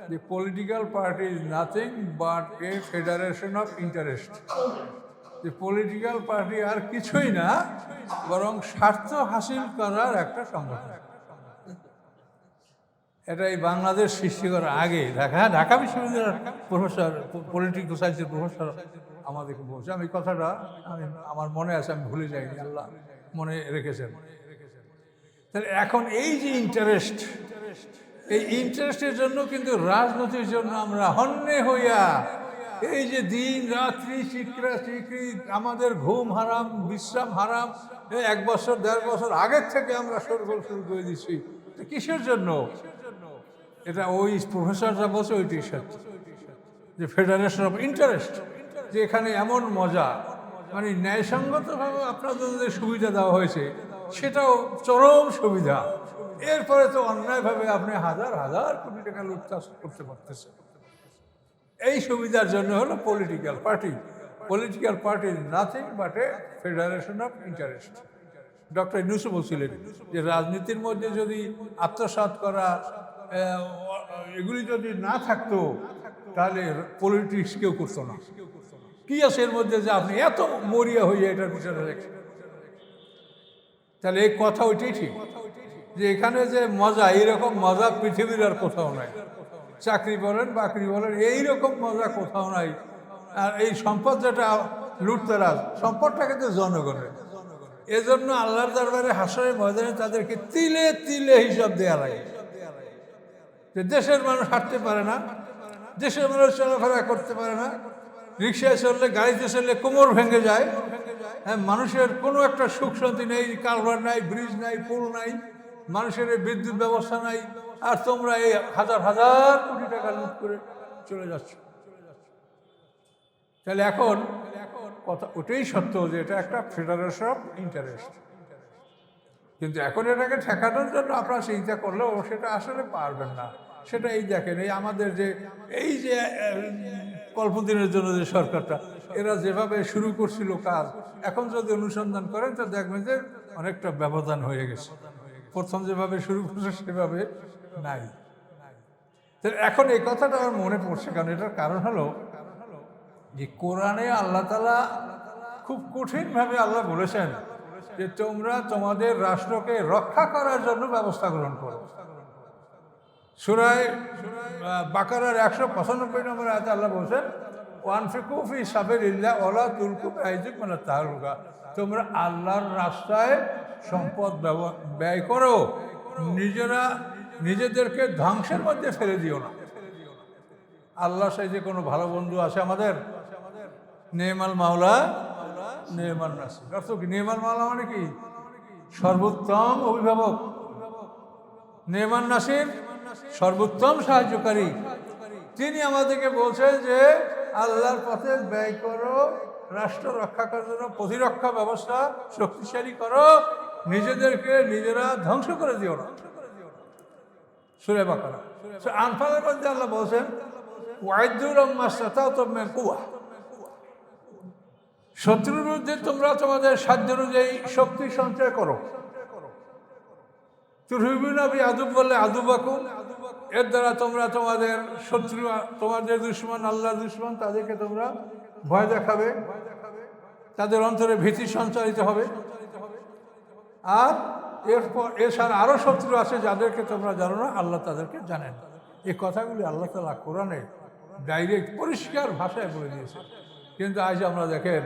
যে political party is nothing but A federation of interest. যে পলিটিক্যাল পার্টি আর কিছুই না, বরং স্বার্থ হাসিল করার একটা সংগঠন। এটা এই বাংলাদেশ সৃষ্টি করার আগে ঢাকা বিশ্ববিদ্যালয়ের প্রফেসর, পলিটিক্যাল সায়েন্সের প্রফেসর আমাদেরকে বলছে। আমি কথাটা আমার মনে আছে, আমি ভুলে যাইনি, আল্লাহ মনে রেখেছেন। তাহলে এখন এই যে ইন্টারেস্ট, এই ইন্টারেস্টের জন্য কিন্তু রাজনীতির জন্য আমরা হন্যে হইয়া এই যে দিন রাত্রি চিকরা চিকরি, আমাদের ঘুম হারাম, বিশ্রাম হারাম, 1 বছর 1.5 বছর আগের থেকে আমরা সরগোল শুরু করে দিচ্ছি। কিসের জন্য? এটা ওই প্রফেসররা বলছে ওইটাই সত্য, যে ফেডারেশন অফ ইন্টারেস্ট, যে এখানে এমন মজা, মানে ন্যায়সঙ্গতভাবে আপনাদের যে সুবিধা দেওয়া হয়েছে সেটাও চরম সুবিধা। এরপরে তো অন্যায়ভাবে আপনি হাজার হাজার কোটি টাকা লুটতাস করতে পারতেছেন। এই সুবিধার জন্য হলো political party. Political party is nothing but A federation of interest. Doctor Yunus বলছিলেন যে রাজনীতির মধ্যে যদি আত্মসাৎ করা এগুলি যদি না থাকতো তাহলে পলিটিক্স কেউ করতো না। কি আছে এর মধ্যে যে আপনি এত মরিয়া হয়ে এটার পিছনে দেখছেন? তাহলে এই কথা ওইটাই ঠিক, যে এখানে যে মজা, এইরকম মজা পৃথিবীর আর কোথাও নাই। চাকরি বলেন, বাকরি বলেন, এইরকম মজা কোথাও নাই। আর এই সম্পদ যেটা লুটতরাজ, সম্পদটা কিন্তু জনগণের। এজন্য আল্লাহর দরবারে হাসরের ময়দানে তাদেরকে তিলে তিলে হিসাব দেওয়া লাগে। যে দেশের মানুষ হাঁটতে পারে না, দেশের মানুষ চলাফেরা করতে পারে না, রিক্সায় চললে, গাড়িতে চললে কোমর ভেঙে যায়। হ্যাঁ, মানুষের কোনো একটা সুখ শান্তি নেই, কালভার নাই, ব্রিজ নাই, পুল নাই, মানুষের বিদ্যুৎ ব্যবস্থা নাই, আর তোমরা এই হাজার হাজার কোটি টাকা লুট করে চলে যাচ্ছ। তাহলে এখন কথা ওটাই সত্য যে এটা একটা ফেডারেশন অফ ইন্টারেস্ট, কিন্তু এখন এটাকে ঠেকানোর জন্য আপনারা চিন্তা করলেও সেটা আসলে পারবেন না। সেটা এই দেখেন, এই আমাদের যে এই যে কল্পদিনের জন্য যে সরকারটা, এরা যেভাবে শুরু করছিল কাজ, এখন যদি অনুসন্ধান করেন তো দেখবেন যে অনেকটা ব্যবধান হয়ে গেছে। প্রথম যেভাবে শুরু করছে সেভাবে নাই। তো এখন এই কথাটা আমার মনে পড়ছে, কারণ এটার কারণ হলো যে কোরআনে আল্লাহ তাআলা খুব কঠিনভাবে আল্লাহ বলেছেন যে তোমরা তোমাদের রাষ্ট্রকে রক্ষা করার জন্য ব্যবস্থা গ্রহণ করো। সূরা বাকারার 195 নম্বর আয়াতে আল্লাহ বলছেন ওয়ানফিকু ফি সাবিলিল্লাহ ওয়ালা তুলকু বিআইদিকুম ইলা তাহলুকা, তোমরা আল্লাহর রাস্তায় সম্পদ ব্যয় করো, নিজেদেরকে ধ্বংসের মধ্যে ফেলে দিও না। আল্লাহ সেই যে কোনো ভালো বন্ধু আছে আমাদের, নেমাল মাওলা নেমাল নাসির। অর্থ কি? নেমাল মাওলা মানে কি? সর্বোত্তম অভিভাবক। নেমান নাসির সর্বোত্তম সাহায্যকারী। তিনি আমাদেরকে বলছেন যে আল্লাহর পথে ব্যয় করো, রাষ্ট্র রক্ষা করার জন্য প্রতিরক্ষা ব্যবস্থা শক্তিশালী করো, নিজেদেরকে নিজেরা ধ্বংস করে দিও না। সূরা বাকারা। আনফালের মধ্যে আল্লাহ বলছেন ওয়াইদু লাহুম মাসতাতা'তুম মিন কুওয়া, শত্রুর বিরুদ্ধে তোমরা তোমাদের সাধ্য অনুযায়ী শক্তি সঞ্চয় করো। তুরহিবুনা বিআদুব বললে আদুবাকুম, এর দ্বারা তোমরা তোমাদের শত্রু, তোমাদের দুশমন, আল্লাহর দুশমন, তাদেরকে তোমরা ভয় দেখাবে, তাদের অন্তরে ভীতি সঞ্চারিত হবে। আর এরপর এছাড়া আরও শত্রু আছে যাদেরকে তোমরা জানো না, আল্লাহ তাদেরকে জানেন। এই কথাগুলি আল্লাহ তাআলা কোরআনে ডাইরেক্ট পরিষ্কার ভাষায় বলে দিয়েছে। কিন্তু আজ আমরা দেখেন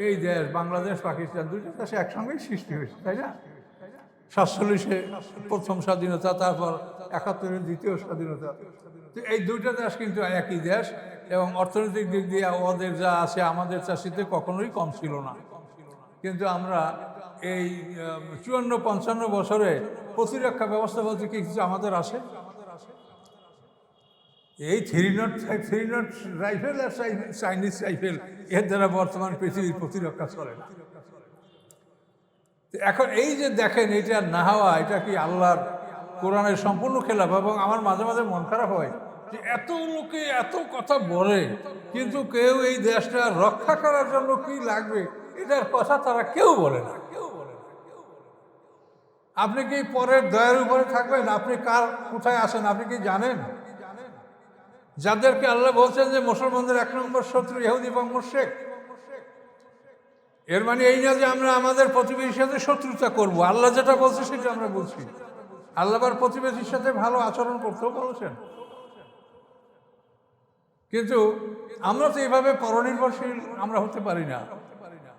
এই দেশ বাংলাদেশ পাকিস্তান দুটো দেশে একসঙ্গেই সৃষ্টি হয়েছে, তাই না? 47-এ প্রথম স্বাধীনতা, তারপর 71-এর দ্বিতীয় স্বাধীনতা। তো এই দুইটা দেশ কিন্তু একই দেশ, এবং অর্থনৈতিক দিক দিয়ে ওদের যা আছে আমাদের চাষিতে কখনোই কম ছিল না। কিন্তু আমরা এই 54-55 বছরে প্রতিরক্ষা ব্যবস্থা বলতে কি কিছু আমাদের আছে? এই 3-0 রাইফেল আর চাইনিজ রাইফেল, এর দ্বারা বর্তমান পৃথিবীর প্রতিরক্ষা চলে না। এখন এই যে দেখেন এটা না হওয়া, এটা কি আল্লাহর কোরআনের সম্পূর্ণ খেলাফ। এবং আমার মাঝে মাঝে মন খারাপ হয় যে এত লোকে এত কথা বলে, কিন্তু কেউ এই দেশটা রক্ষা করার জন্য কি লাগবে এটার কথা তারা কেউ বলে না। আপনি কি পরের দয়ার উপরে থাকবেন? আপনি কার কোথায় আছেন আপনি কি জানেন? যাদেরকে আল্লাহ বলছেন যে মুসলমানদের 1 নম্বর শত্রু ইহুদি এবং মুশরিক, এর মানে এই না যে আমরা আমাদের প্রতিবেশীর সাথে শত্রুতা করব। আল্লাহ যেটা বলছে সেটা আমরা বলছি। আল্লাহ আবার প্রতিবেশীর সাথে ভালো আচরণ করতেও বলেছেন। কিন্তু আমরা তো এইভাবে পরনির্ভরশীল আমরা হতে পারি না।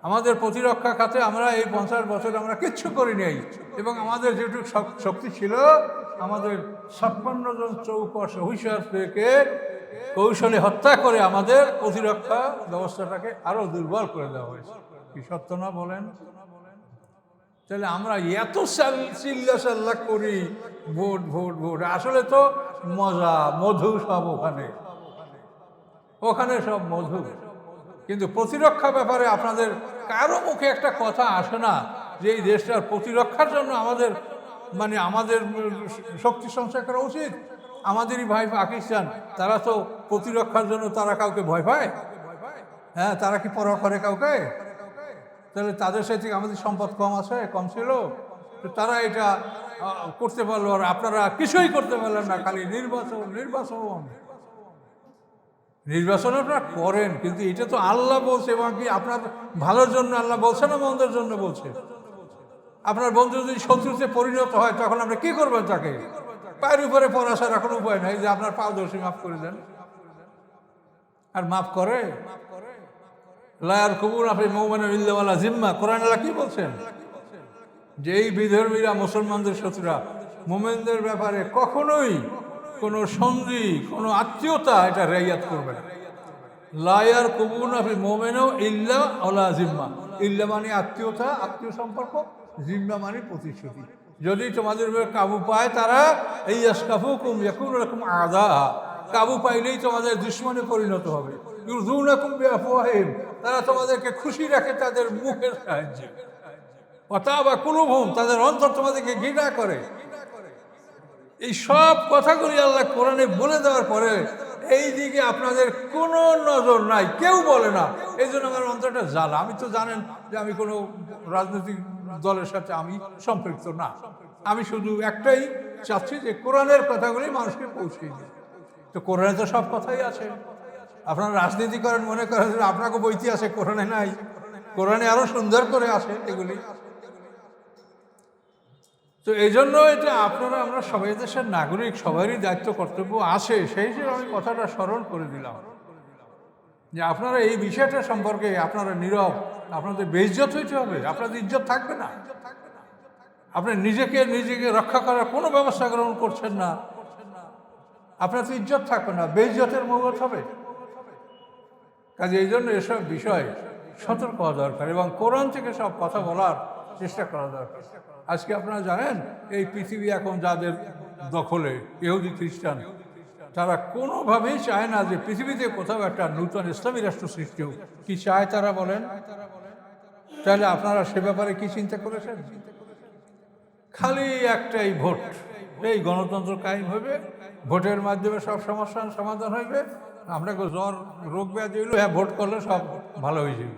আমাদের প্রতিরক্ষা খাতে আমরা এই 50 বছর আমরা কিচ্ছু করি নাই, এবং আমাদের যেটুকু শক্তি ছিল, আমাদের 56 জন চৌকস অভিশাপকে কৌশলে হত্যা করে আমাদের প্রতিরক্ষা ব্যবস্থাটাকে আরো দুর্বল করে দেওয়া হয়েছে। কি সত্য না বলেন? তাহলে আমরা এত চিল্লা চাল্লা করি, ভোট ভোট ভোট, আসলে তো মজা, মধু সব ওখানে সব মধু। কিন্তু প্রতিরক্ষা ব্যাপারে আপনাদের কারো মুখে একটা কথা আসে না যে এই দেশটার প্রতিরক্ষার জন্য আমাদের আমাদের শক্তি সঞ্চয় করা উচিত। আমাদেরই ভাই পাকিস্তান, তারা তো প্রতিরক্ষার জন্য তারা কাউকে ভয় পায়? হ্যাঁ, তারা কি পরোয়া করে কাউকে? তাহলে তাদের সাথে আমাদের সম্পদ কম আছে, কম ছিল, তো তারা এটা করতে পারলো, আর আপনারা কিছুই করতে পারলেন না। খালি নির্বাচন নির্বাচন নির্বাচন আপনারা করেন, কিন্তু এটা তো আল্লাহ বলছে, এবং কি আপনার ভালোর জন্য আল্লাহ বলছে না মন্দের জন্য বলছে? আপনার বন্ধু যদি শত্রুতে পরিণত হয় তখন আপনি কি করবেন? তাকে পায়ের উপরে পড়াশার এখন উপায় নাই যে আপনার পারদর্শী মাফ করে দেন। আর মাফ করে লায়ার কবুর আপনি মৌমানের ইল্লাওয়ালা জিম্মা। কোরআন আল্লাহ কি বলছেন? যে এই বিধর্মীরা, মুসলমানদের শত্রুরা, মোমেনদের ব্যাপারে কখনোই কোনো সন্ধি, কোনো আত্মীয়তা এটা রেয়াত করবে না। লায়ার কবুর আপনি মৌমেনও ইল্লা ওলা জিম্মা। ইল্লা মানে আত্মীয়তা, আত্মীয় সম্পর্ক, জিম্মা মানে প্রতিশ্রুতি। যদি তোমাদের কাবু পায় তারা, এই আসকাফুকুম ইয়াকুনু লাকুম আদা, কাবু পাইলেই তোমাদের দুশমনে পরিণত হবে। ইউযুনাকুম বিআফওয়াহিহিম, তারা তোমাদেরকে খুশি রাখে তাদের মুখের সাহায্যে, ওয়া তাবা কুলুবহুম, তাদের অন্তর তোমাদেরকে ঘৃণা করে। এই সব কথাগুলি আল্লাহ কোরআনে বলে দেওয়ার পরে এই দিকে আপনাদের কোনো নজর নাই, কেউ বলে না। এই জন্য আমার অন্তরটা জ্বালা। আমি তো জানেন যে আমি কোনো রাজনৈতিক দলের সাথে আমি সম্পৃক্ত না। আমি শুধু একটাই চাচ্ছি যে কোরআনের কথাগুলি মানুষকে পৌঁছে দিই। তো কোরআনে তো সব কথাই আছে। আপনারা রাজনীতি করেন, মনে করেন আপনাকে বইতে আছে, কোরআনে নাই। কোরআনে আরো সুন্দর করে আছে এগুলি। তো এই জন্য এটা আপনারা, আমরা সবাই দেশের নাগরিক, সবারই দায়িত্ব কর্তব্য আছে। সেই হিসেবে আমি কথাটা স্মরণ করে দিলাম যে আপনারা এই বিষয়টা সম্পর্কে আপনারা নীরব, আপনাদের বেইজ্জত হইতে হবে, আপনাদের ইজ্জত থাকবে না। আপনি নিজেকে রক্ষা করার কোনো ব্যবস্থা গ্রহণ করছেন না, আপনার তো ইজ্জত থাকবে না, বেইজ্জতের মৌত হবে। কাজে এই জন্য এসব বিষয় সতর্ক হওয়া দরকার এবং কোরআন থেকে সব কথা বলার চেষ্টা করা দরকার। আজকে আপনারা জানেন এই পৃথিবী এখন যাদের দখলে, ইহুদি খ্রিস্টান, তারা কোনোভাবেই চায় না যে পৃথিবীতে কোথাও একটা নূতন ইসলামী রাষ্ট্র সৃষ্টি হোক। কি চায় তারা বলেন? তাহলে আপনারা সে ব্যাপারে কি চিন্তা করেছেন? খালি একটাই ভোট, এই গণতন্ত্র কায়েম হবে, ভোটের মাধ্যমে সব সমস্যার সমাধান হইবে। আপনাকে জ্বর রোগ ব্যাধি হইলো, হ্যাঁ ভোট করলে সব ভালো হয়ে যাবে।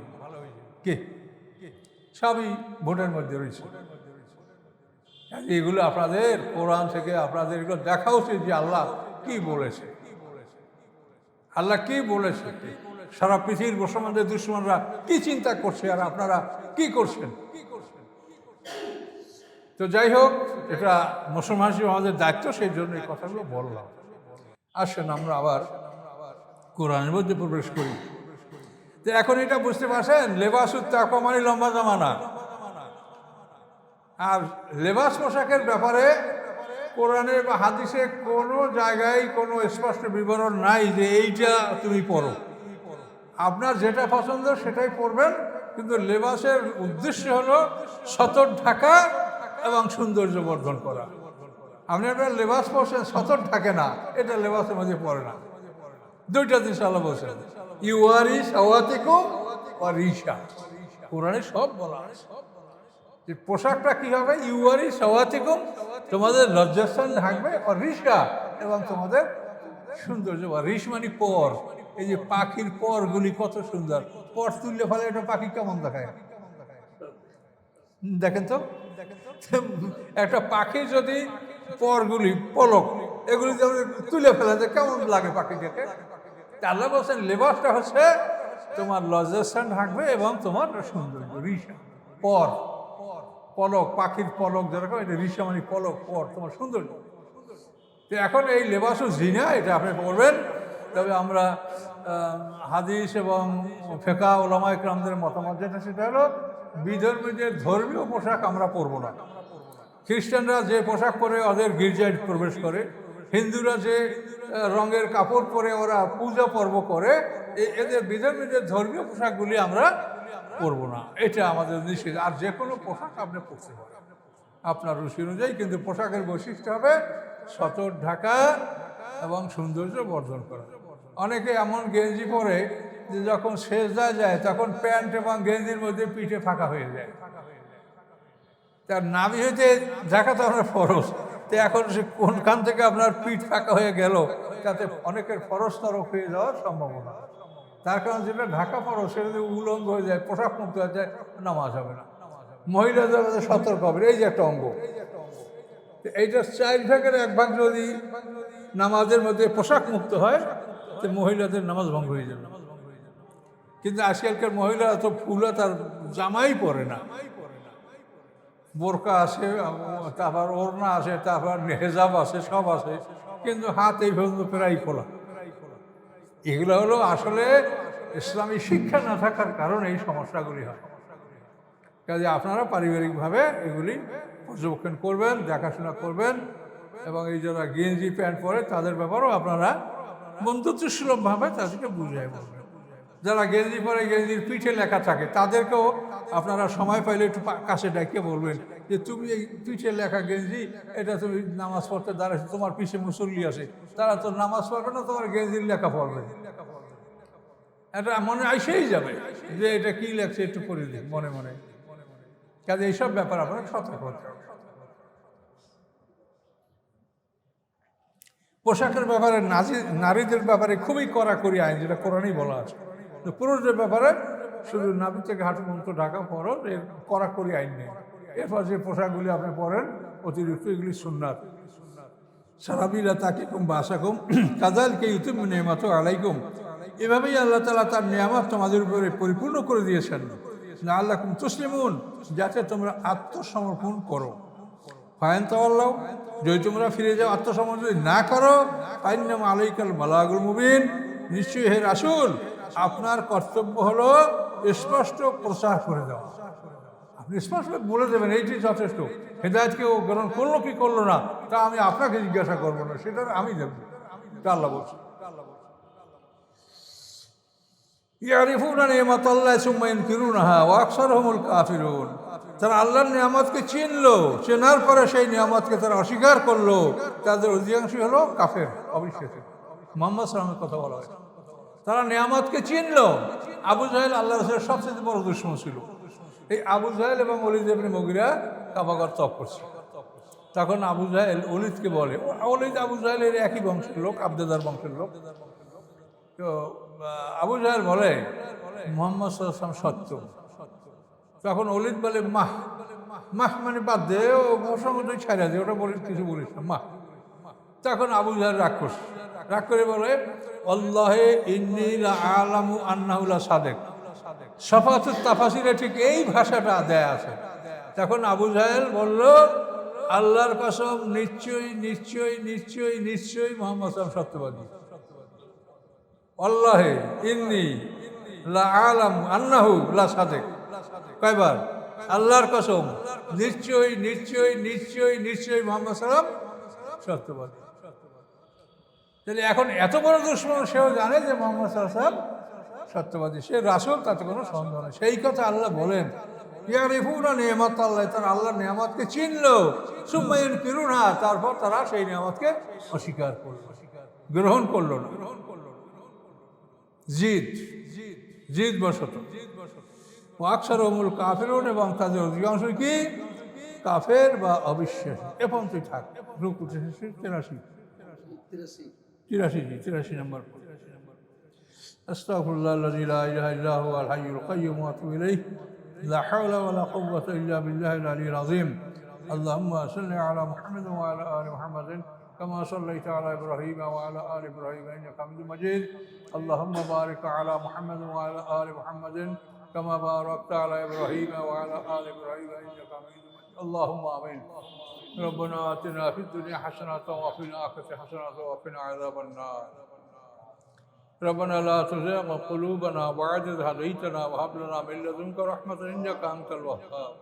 কি সবই ভোটের মধ্যে রয়েছে। এগুলো আপনাদের কোরআন থেকে আপনাদের এগুলো দেখা উচিত যে আল্লাহ কি বলেছে, আল্লাহ কি বলেছে, সারা পৃথিবীর মুসলমানদের দুশ্মনরা কি চিন্তা করছে আর আপনারা কি করছেন। তো যাই হোক, এটা মুসলমান হিসেবে আমাদের দায়িত্ব, সেই জন্য এই কথাগুলো বললাম। আসেন আমরা আবার কোরআনের মধ্যে প্রবেশ করি। তো এখন এটা বুঝতে পারছেন, লেবাসুত তাকওয়া মানে লম্বা জামানা। আর লেবাস পোশাকের ব্যাপারে কোরআনে বা হাদিসে কোনো জায়গায় কোনো স্পষ্ট বিবরণ নাই যে এইটা তুমি পরো। আপনার যেটা পছন্দ সেটাই পরবেন, কিন্তু লেবাসের উদ্দেশ্য হলো সতর ঢাকা এবং সৌন্দর্য বর্ধন করা। আপনি আপনার লেবাস পরছেন, সতর ঢাকে না, এটা লেবাসের মধ্যে পড়ে না। দুইটা জিনিস আল্লাহ বলছেন, ইউয়ারি সাওয়াতিকুম ওয়া রিশা। কোরআনে সব বলা আছে যে পোশাকটা কি হবে, ইউয়ারি সাওয়াতিকুম, তোমাদের লজ্জাস্থান ঢাকবে, আর রিশা এবং তোমাদের সৌন্দর্য। রিশ মানে পর, এই যে পাখির পরগুলি কত সুন্দর, পর তুললে ফলে একটা পাখি কেমন দেখায় দেখেন তো। একটা পাখি যদি পরগুলি, পলক এগুলি তুলে ফেলে যায় কেমন লাগে পাখিটাকে। আল্লাহ বলছেন লেবাসটা হচ্ছে তোমার লজ্জাস্থান ঢাকবে এবং তোমার সৌন্দর্য। রিশা পর, পলক, পাখির পলক যেরকম, এটা রিশা মানে পলক, পর, তোমার সৌন্দর্য। তো এখন এই লেবাসও জিনা, এটা আপনি পড়বেন। তবে আমরা হাদিস এবং ফেকা ওলামা ইকরামদের মতামত যেটা, সেটা হলো বিধর্মীদের ধর্মীয় পোশাক আমরা পরবো না। খ্রিস্টানরা যে পোশাক পরে ওদের গির্জায় প্রবেশ করে, হিন্দুরা যে রঙের কাপড় পরে ওরা পূজা পর্ব করে, এদের বিধর্মীদের ধর্মীয় পোশাকগুলি আমরা পরবো না, এটা আমাদের নিষেধ। আর যে কোনো পোশাক আপনি পরতে পারেন আপনার রুচি অনুযায়ী, কিন্তু পোশাকের বৈশিষ্ট্য হবে সতর ঢাকা এবং সৌন্দর্য বর্ধন করা। অনেকে এমন গেঞ্জি পরে যে যখন সেজদা যায় তখন প্যান্ট এবং গেঞ্জির মধ্যে পিঠে ফাঁকা হয়ে যায়। তার নাভি হইতে ঢাকা তো আপনার ফরজ, তো এখন সে কোনখান থেকে আপনার পিঠ ফাঁকা হয়ে গেল, তাতে অনেকের ফরজ তরক হয়ে যাওয়ার সম্ভাবনা। তার কারণ যেটা ঢাকা ফরজ সেটা যদি উলঙ্গ হয়ে যায়, পোশাক মুক্ত হয়ে যায়, নামাজ হবে না। মহিলাদের মধ্যে সতর্ক হবে, এই যে একটা অঙ্গ, এইটা 4 ভাগের 1 ভাগ যদি নামাজের মধ্যে পোশাক মুক্ত হয়, তো মহিলাদের নামাজ ভঙ্গ হয়ে যাবে। কিন্তু আজকালকার মহিলা তো ফুলা তার জামাই পরে না, বোরকা আছে, তারপর ওড়না আছে, তারপর হেজাব আছে, সব আছে, কিন্তু হাত এই পর্যন্ত প্রায় খোলা। এগুলো হলো আসলে ইসলামী শিক্ষা না থাকার কারণে এই সমস্যাগুলি হয়। কাজে আপনারা পারিবারিকভাবে এগুলি পর্যবেক্ষণ করবেন, দেখাশোনা করবেন, এবং এই যারা গেঞ্জি প্যান্ট পরে তাদের ব্যাপারেও আপনারা বন্ধুত্বসুলভভাবে তাদেরকে বুঝিয়ে বলবেন। যারা গেঞ্জি পরে গেঞ্জির পিঠে লেখা থাকে তাদেরকেও আপনারা সময় পাইলে একটু কাছে ডেকে বলবেন যে তুমি এই পিঠে লেখা গেঞ্জি, এটা তুমি নামাজ পড়তে দাঁড়াচ্ছ, তোমার পিছে মুসল্লি আছে, তারা তো নামাজ পড়বে না, তোমার গেঞ্জির লেখা পড়বে। এটা মনে আইসেই যাবে যে এটা কি লাগছে একটু করে দিন মনে মনে। কাজে এইসব ব্যাপার আপনার সতর্ক হতে হবে। পোশাকের ব্যাপারে নারীদের ব্যাপারে খুবই কড়াকড়ি আইন, যেটা কোরআনেই বলা আছে। তো পুরুষদের ব্যাপারে শুধু নাভি থেকে হাঁটু পর্যন্ত ঢাকা ফরজ, এর কড়াকড়ি আইন নেই। এরপর যে পোশাকগুলি আপনি পরেন অতিরিক্ত, এগুলি সুন্নাত। সারাবিলা তাকিকুম বাসাকুম কাযালিকা ইউতিম্মু নি'মাতাহু আলাইকুম, এভাবেই আল্লাহ তাআলা তার নিয়ামত তোমাদের উপরে পরিপূর্ণ করে দিয়েছেন। লাআল্লাকুম তুসলিমুন, যাতে তোমরা আত্মসমর্পণ করো। ফাইন তাওয়াল্লাউ, যদি তোমরা ফিরে যাও, আত্মসমর্পণ যদি না করো, ফাইন্নামা আলাইকাল বালাগুল মুবিন, নিশ্চয়ই হে রাসূল আপনার কর্তব্য হলো স্পষ্ট প্রচার করে দেওয়া। আপনি স্পষ্ট বলে দেবেন এইটি যথেষ্ট। হেদায়েত কেউ গ্রহণ করলো কি করলো না তা আমি আপনাকে জিজ্ঞাসা করবো না, সেটা আমি দেখবো। আল্লাহ বলছে ইয়ারিফুনা নি'মাতাল্লাহি সুম্মা ইনকিরুনাহা ওয়া আকসারুহুমুল কাফিরুন, তারা আল্লাহর নিয়ামতকে চিনলো, চেনার পরে সেই নিয়ামতকে তারা অস্বীকার করলো, তাদের অধিকাংশই হলো কাফের, অবিশ্বাসী। মুহাম্মদ সাল্লাল্লাহু আলাইহি কথা বলা হয়। তারা নিয়ামতকে চিনলো। আবু জাহেল আল্লাহ রাসূলের সবচেয়ে বড় দুশমন ছিল। এই আবু জাহেল এবং ওলীদ ইবনে মুগীরা কাবাগর তপ করছে। তখন আবু জাহেল ওলীদকে বলে, ওলীদ আবু জাহেলের একই বংশের লোক, আব্দেদার বংশের লোক। তো আবু জাহেল বলে মুহাম্মদ সাল্লাল্লাহু আলাইহি ওয়াসাল্লাম সত্য। তখন ওলীদ বলে মাহ, মাহ মানে বাদ দে, ও মোসামতো ছাড়া দে, ওটা বলে কিছু বলিস না, মাহ। তখন আবু জাহেল রাগ করে বলে আল্লাহে ইন্নী লা আ'লামু আন্নাহু লা সাদেক। শাফাতুত তাফাসিরে ঠিক এই ভাষাটা দেয়া আছে। তখন আবু জাহেল বলল আল্লাহর কসম, নিশ্চয়ই নিশ্চয়ই নিশ্চয়ই নিশ্চয়ই মুহাম্মদ সাল্লাল্লাহু আলাইহি ওয়াসাল্লাম সত্যবাদী। আল্লাহে ইন্নী লা আ'লামু আন্নাহু লা সাদেক, কয়বার? আল্লাহর কসম, নিশ্চয়ই নিশ্চয়ই নিশ্চয়ই নিশ্চয়ই মুহাম্মদ সাল্লাল্লাহু আলাইহি ওয়াসাল্লাম সত্যবাদী। তাহলে এখন এত বড় দুশমন, সেও জানে যে মুহাম্মদ সাল্লাল্লাহু আলাইহি ওয়াসাল্লাম সত্যবাদী, সে রাসূল, তাতে কোনো সন্দেহ নেই। সেই কথা আল্লাহ বলেন ইয়ারিফুনা নি'মাতাল্লাহি, তারা আল্লাহর নিয়ামতকে চিনলো, সুম্মা ইনকিরুনহা, তারপর তারা সেই নিয়ামতকে অস্বীকার করলো, গ্রহণ করলো না। জিদ বশত। ওয়া আকসারুহুমুল কাফিরুন, এবং তাদের অধিকাংশ কি কাফের বা অবিশ্বাসী। এখন তুই থাক, রুকু 83 নম্বর। আস্তাগফিরুল্লাহাল্লাযী লা ইলাহা ইল্লা হুয়াল হাইয়ুল কাইয়্যুম ওয়া আতুবু ইলাইহি, লা হাওলা ওয়া লা কুওয়াতা ইল্লা বিল্লাহিল আলিয়্যিল আযীম। আল্লাহুম্মা সাল্লি আলা মুহাম্মাদিন ওয়া আলা আলি মুহাম্মাদিন কামা সাল্লাইতা আলা ইব্রাহিম ওয়া আলা আলি ইব্রাহিম ইন্নাকা হামিদুম মাজিদ। আল্লাহুম্মা বারিক আলা মুহাম্মাদিন ওয়া আলা আলি মুহাম্মাদিন কামা বারাকতা আলা ইব্রাহিম ওয়া আলা আলি ইব্রাহিম ইন্নাকা হামিদুম মাজিদ। আল্লাহুম্মা আমিন। ربنا آتنا في الدنيا حسنة وفي الآخرة حسنة وقنا عذاب النار. ربنا لا تزغ قلوبنا بعد إذ هديتنا وهب لنا من لدنك رحمة إنك أنت الوهاب.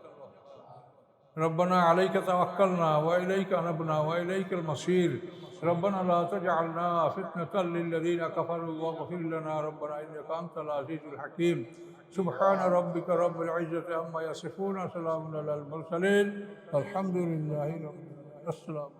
ربنا عليك توكلنا وإليك أنبنا وإليك المصير. ربنا لا تجعلنا فتنة للذين كفروا واغفر لنا ربنا إنك أنت العزيز الحكيم. سبحان ربك رب العزة عما يصفون، سلام على المرسلين، الحمد لله رب العالمين. السلام.